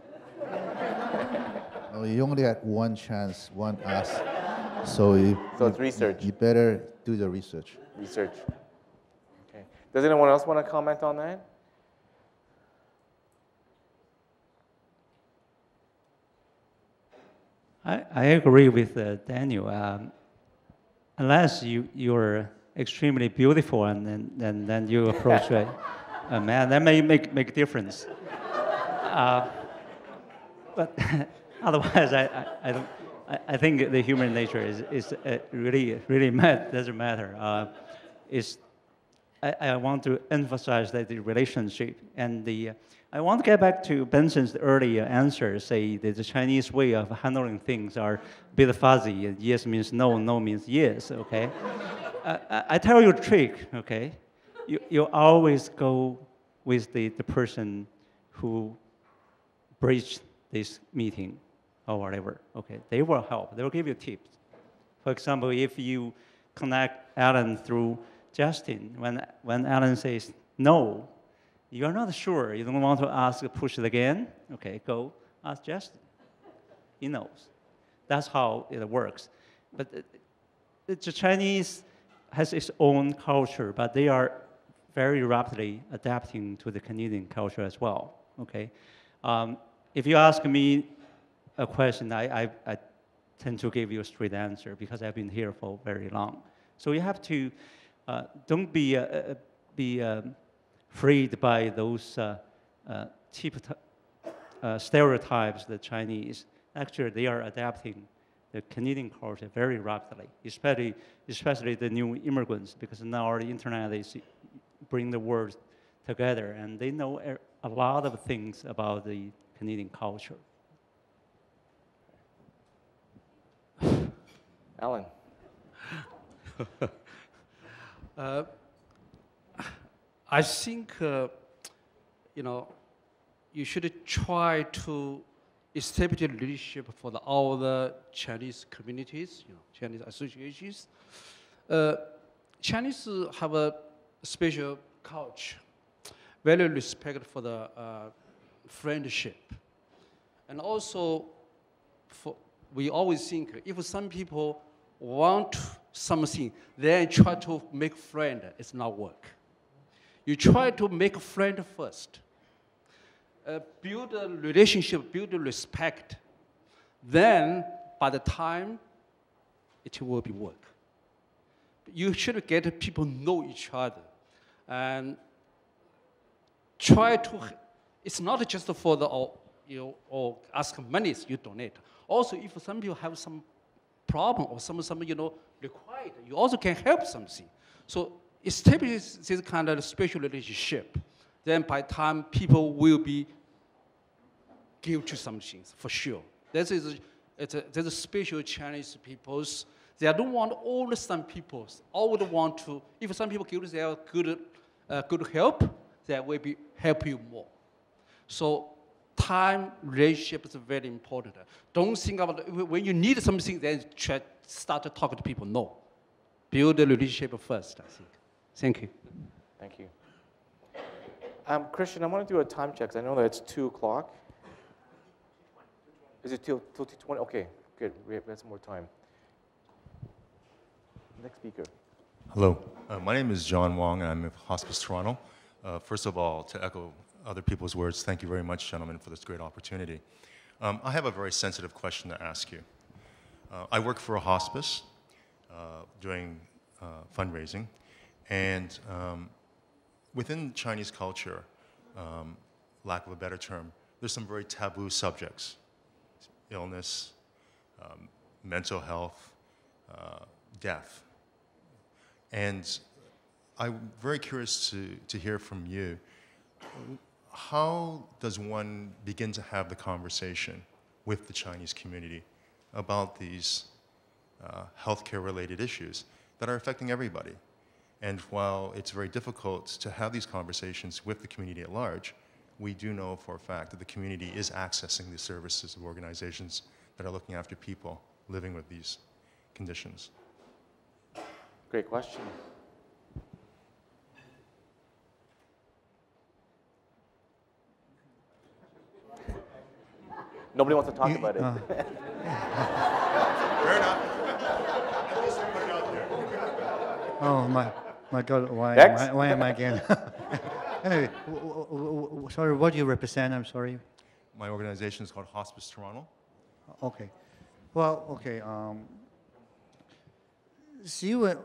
Well, you only get one chance, one ask. So it's research. You better do the research. Research. Okay. Does anyone else want to comment on that? I agree with Daniel. Unless you're extremely beautiful and then you approach a man, that may make a difference. But otherwise, I think the human nature is really doesn't matter. I want to emphasize that the relationship and I want to get back to Benson's earlier answer, say that the Chinese way of handling things are a bit fuzzy. Yes means no, no means yes, okay? I tell you a trick, okay? You always go with the person who bridged this meeting or whatever. Okay, they will help. They will give you tips. For example, if you connect Alan through Justin, when Alan says no, you're not sure, you don't want to ask, push it again, okay, go ask Justin. He knows. That's how it works. But the Chinese has its own culture, but they are very rapidly adapting to the Canadian culture as well, okay? If you ask me a question, I tend to give you a straight answer because I've been here for very long. So you have to, don't be freed by those cheap stereotypes, the Chinese. Actually, they are adapting the Canadian culture very rapidly, especially the new immigrants, because now the internet is bring the world together, and they know a lot of things about the Canadian culture. Alan. I think, you should try to establish a leadership for all the Chinese communities, Chinese associations. Chinese have a special culture, very respect for the friendship. And also, we always think if some people want something, then try to make friend, it's not work. You try to make a friend first. Build a relationship, build a respect. Then, by the time, it will be work. You should get people know each other. And try to, it's not just for the, or ask money you donate. Also, if some people have some problem or some required, you also can help something. So establish this kind of special relationship. Then by time people will be give to something for sure. There's a special Chinese peoples. They don't want all the some peoples. Always want to. If some people give their good help, they will be help you more. So time relationship is very important. Don't think about when you need something, then start to talk to people. No, build a relationship first. I think. Thank you. Thank you. Krishan, I want to do a time check. I know that it's 2 o'clock. Is it till 2:20? Okay, good. We have some more time. Next speaker. Hello. My name is John Wong, and I'm with Hospice Toronto. First of all, to echo other people's words, thank you very much, gentlemen, for this great opportunity. I have a very sensitive question to ask you. I work for a hospice doing fundraising, and within Chinese culture, lack of a better term, there's some very taboo subjects. Illness, mental health, death. And I'm very curious to hear from you. How does one begin to have the conversation with the Chinese community about these healthcare-related issues that are affecting everybody? And while it's very difficult to have these conversations with the community at large, we do know for a fact that the community is accessing the services of organizations that are looking after people living with these conditions. Great question. Nobody wants to talk about it. Fair enough. At least put it out there. Oh my God! Why am I again? Anyway, sorry. What do you represent? I'm sorry. My organization is called Hospice Toronto. Okay. Well, okay. See, a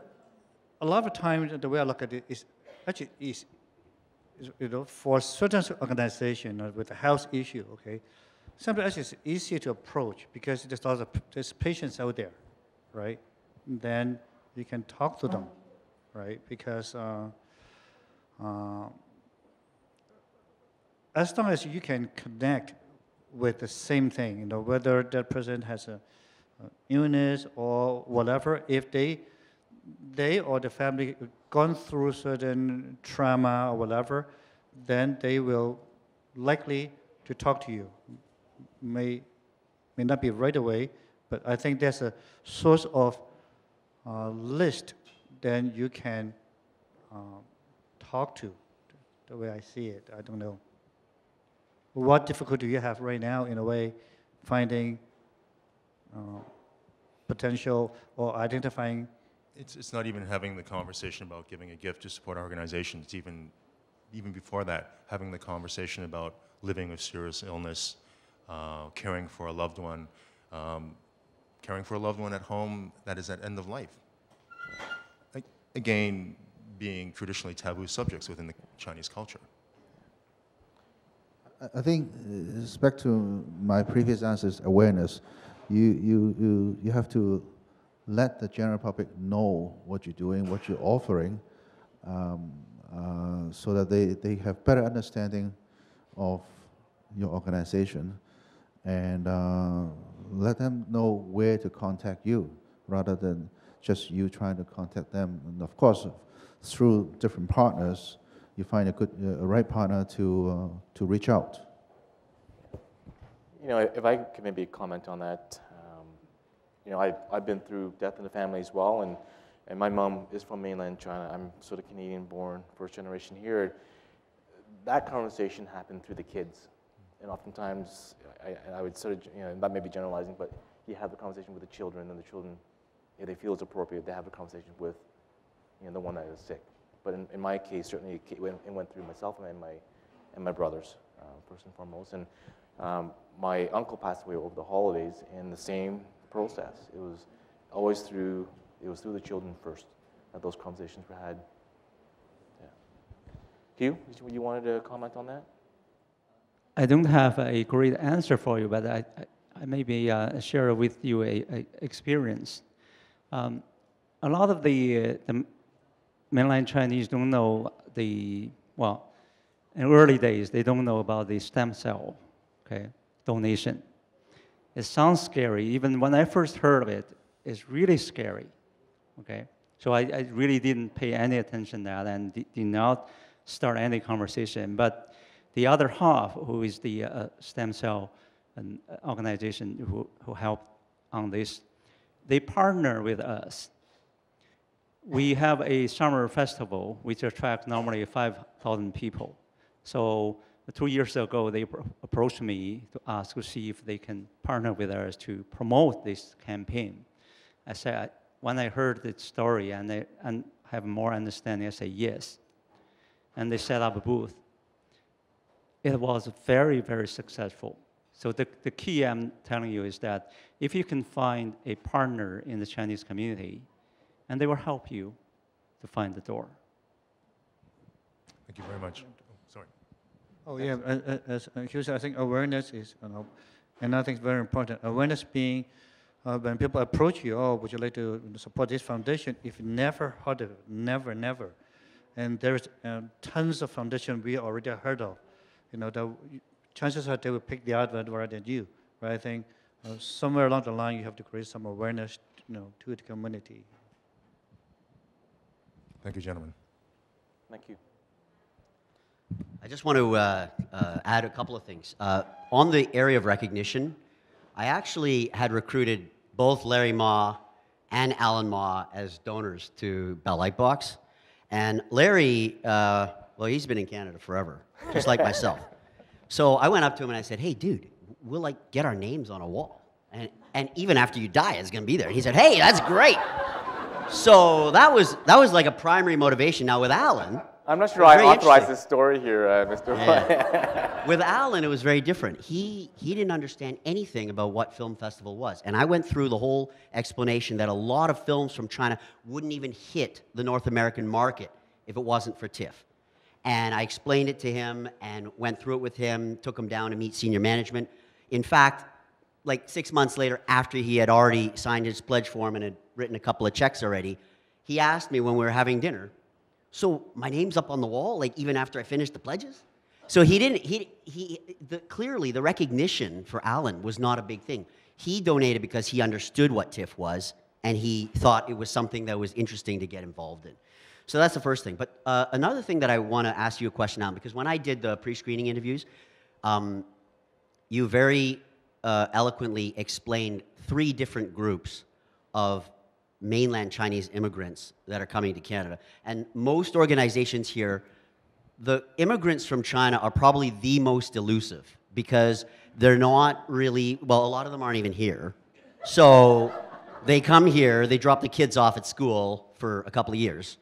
lot of times the way I look at it is actually for certain organization with a health issue. Okay. Sometimes it's easier to approach because there's patients out there, right? And then you can talk to them, right? Because as long as you can connect with the same thing, whether that person has a illness or whatever, if they or the family gone through certain trauma or whatever, then they will likely to talk to you. May not be right away, but I think there's a source of list then you can talk to, the way I see it. I don't know. What difficulty do you have right now, in a way, finding potential or identifying? It's not even having the conversation about giving a gift to support our organization. It's even before that, having the conversation about living with serious illness, caring for a loved one at home that is at end of life. Again, being traditionally taboo subjects within the Chinese culture. I think, back to my previous answers, awareness. You have to let the general public know what you're doing, what you're offering, so that they have better understanding of your organization, and let them know where to contact you, rather than just you trying to contact them. And of course, through different partners, you find a right partner to reach out. You know, if I could maybe comment on that, you know, I've been through death in the family as well, and my mom is from mainland China. I'm sort of Canadian-born, first generation here. That conversation happened through the kids, and oftentimes I would sort of, you know, that may be generalizing, but you have the conversation with the children, and the children, if they feel it's appropriate, they have a conversation with, you know, the one that is sick. But in my case, certainly it went through myself and my brothers, first and foremost. And my uncle passed away over the holidays, and the same process. It was always through the children first that those conversations were had. Yeah. Hugh, you wanted to comment on that? I don't have a great answer for you, but I maybe share with you a experience. A lot of the mainland Chinese don't know in early days, they don't know about the stem cell, donation. It sounds scary. Even when I first heard of it, it's really scary, So I really didn't pay any attention to that and did not start any conversation. But the other half, who is the stem cell organization who helped on this, they partner with us. We have a summer festival which attracts normally 5,000 people. So 2 years ago, they approached me to ask to see if they can partner with us to promote this campaign. I said, when I heard the story and have more understanding, I said yes. And they set up a booth. It was very, very successful. So the key I'm telling you is that if you can find a partner in the Chinese community, and they will help you to find the door. Thank you very much. Sorry. Oh yeah, as Hugh said, I think awareness is, and I think it's very important. Awareness being, when people approach you, oh, would you like to support this foundation? If you never heard of it, never. And there's tons of foundations we already heard of. You know, the chances are they will pick the advert rather than you, right? I think somewhere along the line you have to create some awareness, to the community. Thank you, gentlemen. Thank you. I just want to add a couple of things. On the area of recognition, I actually had recruited both Larry Ma and Alan Ma as donors to Bell Lightbox. And Larry, well, he's been in Canada forever, just like myself. So I went up to him and I said, hey, dude, we'll get our names on a wall. And even after you die, it's going to be there. And he said, hey, that's great. So that was like a primary motivation. Now with Alan, I'm not sure I authorized this story here, Mr. Yeah. With Alan, it was very different. He didn't understand anything about what film festival was. And I went through the whole explanation that a lot of films from China wouldn't even hit the North American market if it wasn't for TIFF. And I explained it to him and went through it with him, took him down to meet senior management. In fact, like 6 months later, after he had already signed his pledge form and had written a couple of checks already, he asked me when we were having dinner, so my name's up on the wall, like even after I finished the pledges? So clearly the recognition for Alan was not a big thing. He donated because he understood what TIFF was, and he thought it was something that was interesting to get involved in. So that's the first thing. But another thing that I want to ask you a question on, because when I did the pre-screening interviews, you very eloquently explained 3 different groups of mainland Chinese immigrants that are coming to Canada. And most organizations here, the immigrants from China are probably the most elusive because they're not really, well, a lot of them aren't even here. So they come here, they drop the kids off at school for a couple of years,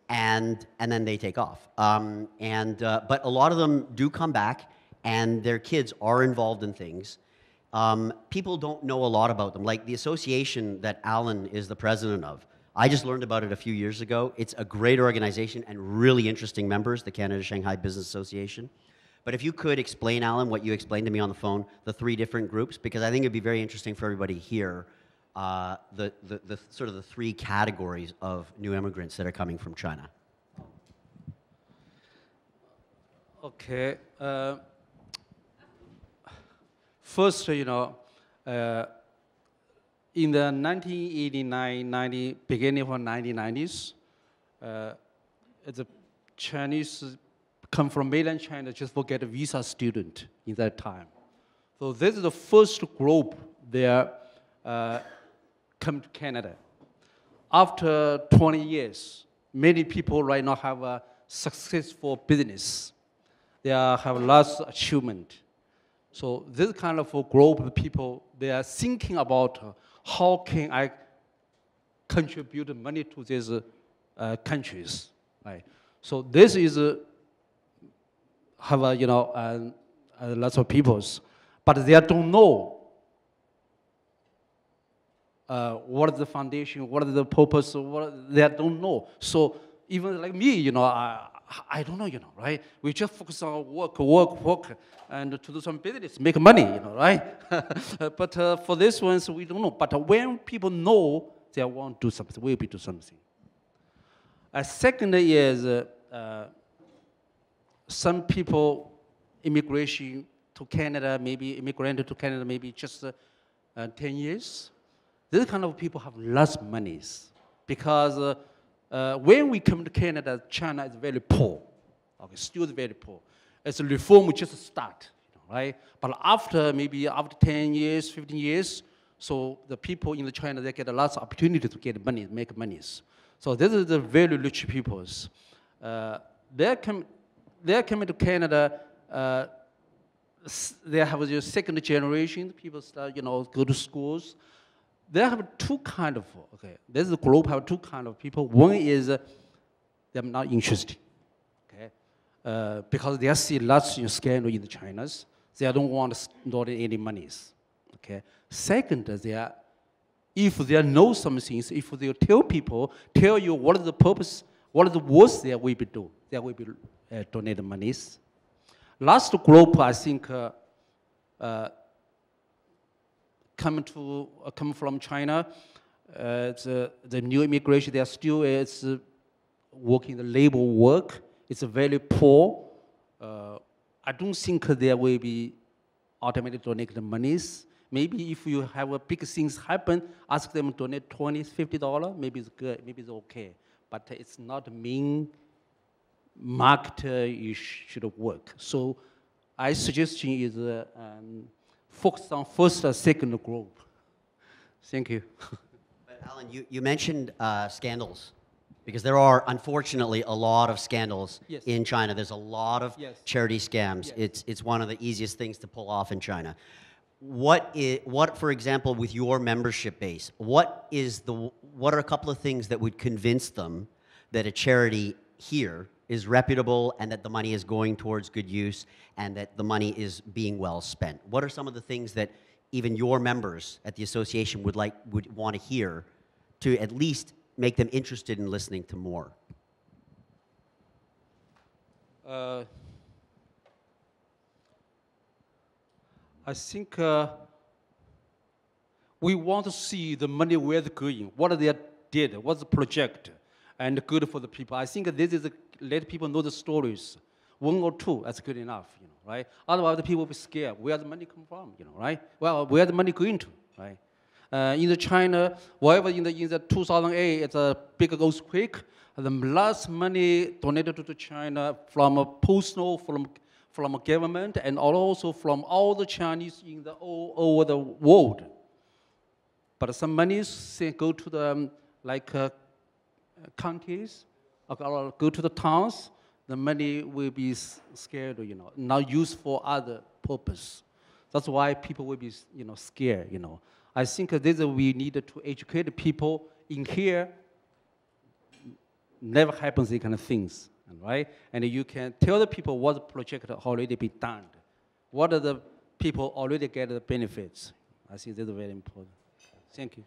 and then they take off. But a lot of them do come back, and their kids are involved in things. People don't know a lot about them. Like the association that Alan is the president of, I just learned about it a few years ago. It's a great organization and really interesting members, the Canada-Shanghai Business Association. But if you could explain, Alan, what you explained to me on the phone, the 3 different groups, because I think it'd be very interesting for everybody to hear the sort of the 3 categories of new immigrants that are coming from China. Okay. First, you know, in the 1989, beginning of 1990s, the Chinese come from mainland China just for get a visa student in that time. So this is the first group there come to Canada. After 20 years, many people right now have a successful business. They have lots of achievement. So this kind of a group of people, they are thinking about how can I contribute money to these countries, right? So this is have you know lots of peoples, but they don't know what is the foundation, what is the purpose, they don't know. So even like me, you know, I don't know, you know, right? We just focus on work, and to do some business, make money, you know, right? But for this ones, we don't know. But when people know they want to do something, will be do something. Second is some people immigration to Canada, maybe immigrated to Canada, maybe just 10 years. These kind of people have lots of monies because when we come to Canada, China is very poor. Okay, still very poor. As a reform just start, you know, right? But after maybe after 10 years, 15 years, so the people in China, they get a lot of opportunity to get money, make monies. So this is the very rich peoples. They're coming to Canada. They have the second generation. People start, you know, go to schools. They have 2 kind of, okay, this is a group have 2 kind of people. One is they're not interested, okay, because they see lots of scandal in the Chinas. They don't want to store any monies, okay. Second, if they know some things, if they tell you what is the purpose, what is the worth they will be do, they will be donate monies. Last group, I think, come from China, the new immigration, they are still working the labor work. It's very poor. I don't think there will be automatically donate the monies. Maybe if you have a big things happen, ask them to donate $20, $50. Maybe it's good. Maybe it's okay. But it's not the main market you should work. So, I suggestion is focus on first or second group. Thank you. But Alan, you mentioned scandals, because there are unfortunately a lot of scandals in China. There's a lot of charity scams. It's one of the easiest things to pull off in China. What, for example, with your membership base, what are a couple of things that would convince them that a charity here is reputable and that the money is going towards good use and that the money is being well spent? What are some of the things that even your members at the association would want to hear to at least make them interested in listening to more? I think we want to see the money where it's going, what they did, what's the project, and good for the people. I think this is let people know the stories. 1 or 2, that's good enough, you know, right? Otherwise, the people will be scared. Where the money come from, you know, right? Well, where the money going to, right? In the China, whatever in the 2008, it's a big earthquake. The last money donated to China from a postal, from a government, and also from all the Chinese in the all over the world. But some monies go to the counties, or go to the towns. The money will be scared, not used for other purpose. That's why people will be, scared. I think we need to educate the people in here. Never happens these kind of things, right? And you can tell the people what the project already be done, what are the people already get the benefits. I think that's very important. Thank you.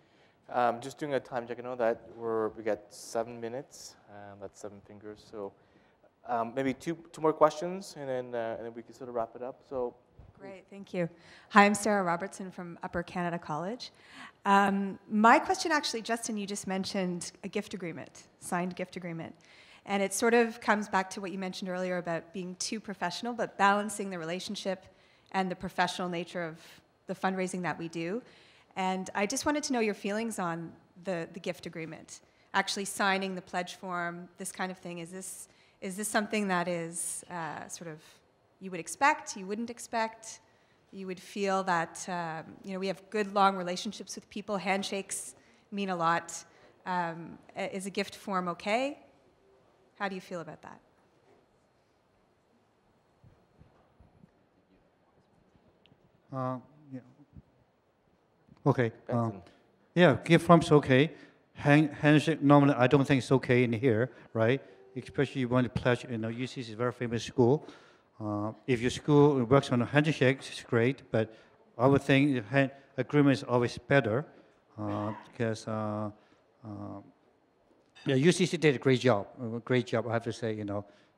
Just doing a time check. I know that we got 7 minutes. That's 7 fingers. So maybe two more questions, and then we can sort of wrap it up. So. Great, thank you. Hi, I'm Sarah Robertson from Upper Canada College. My question actually, Justin, you just mentioned a gift agreement, signed gift agreement. And it sort of comes back to what you mentioned earlier about being too professional, but balancing the relationship and the professional nature of the fundraising that we do. And I just wanted to know your feelings on the gift agreement, actually signing the pledge form, this kind of thing. Is this something that is sort of you would expect, you wouldn't expect, you would feel that we have good, long relationships with people, handshakes mean a lot. Is a gift form okay? How do you feel about that? Yeah. Okay. Yeah, gift form's okay. Handshake, normally I don't think it's okay in here, right? Especially you want to pledge, UC is a very famous school. If your school works on a handshake, it's great, but I would think the agreement is always better because UCC did a great job, I have to say,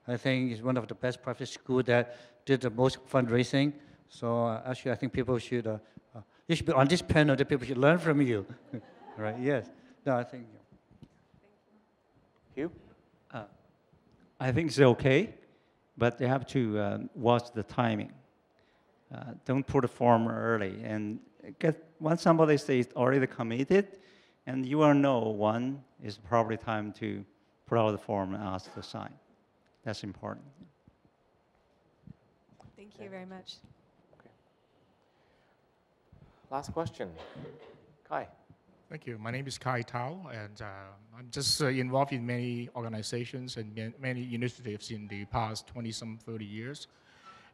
I think it's one of the best private schools that did the most fundraising. So actually, I think people should, you should be on this panel, that people should learn from you, right? Yes. No, I think. Hugh? I think it's okay. But they have to watch the timing. Don't put a form early. And once somebody says already committed, and you will know when is probably time to put out the form and ask to sign. That's important. Thank you very much. Okay. Last question. Kai. Thank you. My name is Kai Tao, and I'm just involved in many organizations and many initiatives in the past 20-some, 30 years.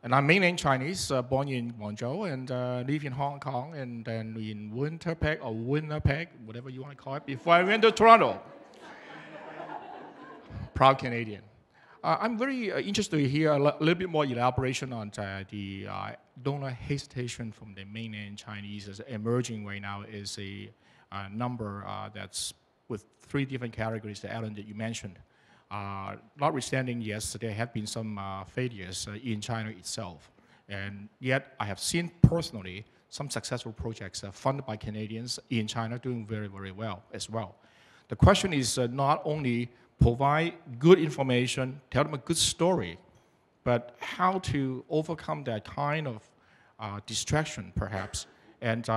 And I'm mainland Chinese, born in Guangzhou, and live in Hong Kong, and then in Winnipeg, whatever you want to call it, before I went to Toronto. Proud Canadian. I'm very interested to hear a little bit more elaboration on the donor hesitation from the mainland Chinese as emerging right now is a number that's with 3 different categories, the Alan that you mentioned. Notwithstanding, yes, there have been some failures in China itself. And yet, I have seen personally some successful projects funded by Canadians in China doing very, very well as well. The question is not only provide good information, tell them a good story, but how to overcome that kind of distraction, perhaps. And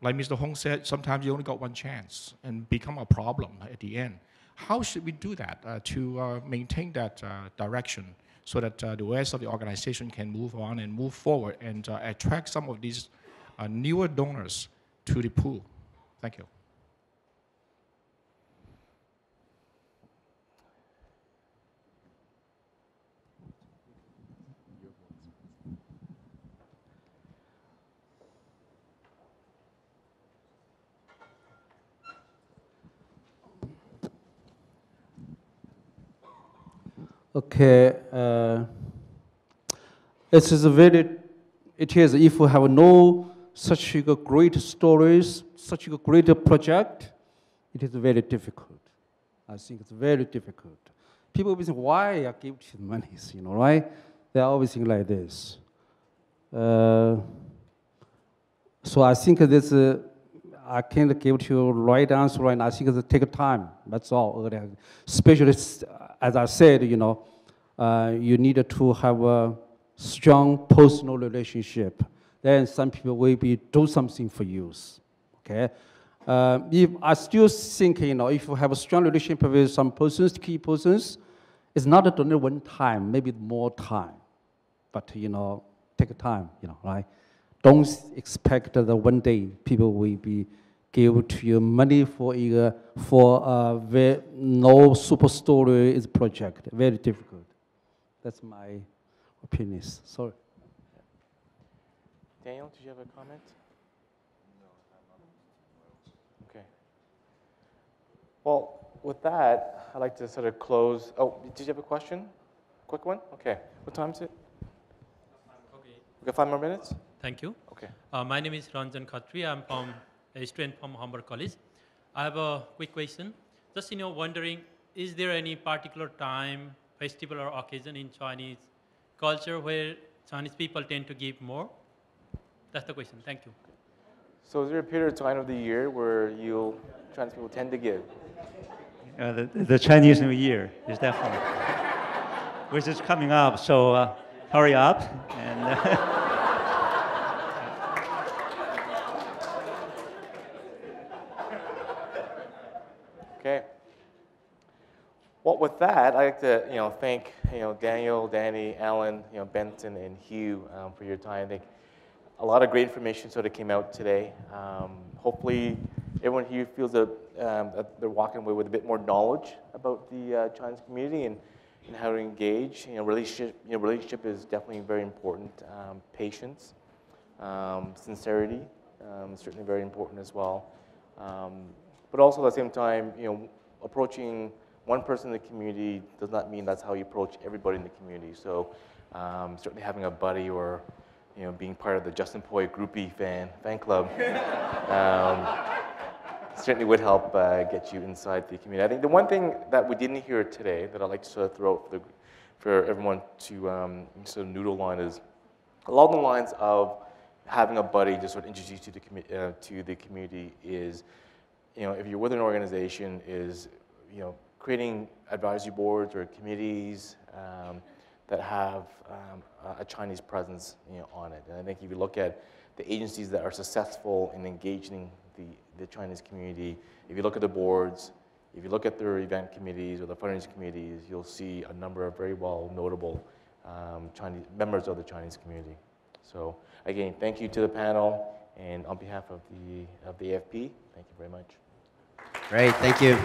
like Mr. Hong said, sometimes you only got one chance and become a problem at the end. How should we do that to maintain that direction so that the rest of the organization can move on and move forward and attract some of these newer donors to the pool? Thank you. Okay, it is if we have no such a great stories, such a great project, it is very difficult. I think it's very difficult. People will say, why I give you money, right? They always think like this. So I think this, I can't give you right answer right now. I think it takes time, that's all. Especially, as I said, you need to have a strong personal relationship. Then some people will do something for you. Okay. If I still think, if you have a strong relationship with some persons, key persons, it's not only one time, maybe more time. But, take time, right? Don't expect that one day people will be give to you money for no super story is project. Very difficult. That's my opinion. Sorry. Daniel, did you have a comment? Okay. Well, with that, I'd like to sort of close. Oh, did you have a question? Quick one? Okay. What time is it? Okay. We got 5 more minutes? Thank you. Okay. My name is Ranjan Khatri. I'm from a student from Honourable College. I have a quick question. Just wondering, is there any particular time, festival or occasion in Chinese culture where Chinese people tend to give more? That's the question. Thank you. So is there a period of time of the year where Chinese people tend to give? The Chinese New Year is definitely, which is coming up. So hurry up and. Okay. Well, with that, I'd like to thank Daniel, Danny, Alan, Benson, and Hugh for your time. I think a lot of great information sort of came out today. Hopefully, everyone here feels that they're walking away with a bit more knowledge about the Chinese community and how to engage. Relationship is definitely very important. Patience, sincerity, certainly very important as well. But also at the same time, approaching one person in the community does not mean that's how you approach everybody in the community. So certainly having a buddy or being part of the Justin Poi groupie fan club certainly would help get you inside the community. I think the one thing that we didn't hear today that I'd like to sort of throw out for everyone to sort of noodle on is along the lines of having a buddy to sort of introduce you to the community is, if you're with an organization, is creating advisory boards or committees that have a Chinese presence on it. And I think if you look at the agencies that are successful in engaging the Chinese community, if you look at the boards, if you look at their event committees or the fundraising committees, you'll see a number of very well notable members of the Chinese community. So again, thank you to the panel, and on behalf of the AFP, thank you very much. Great, thank you.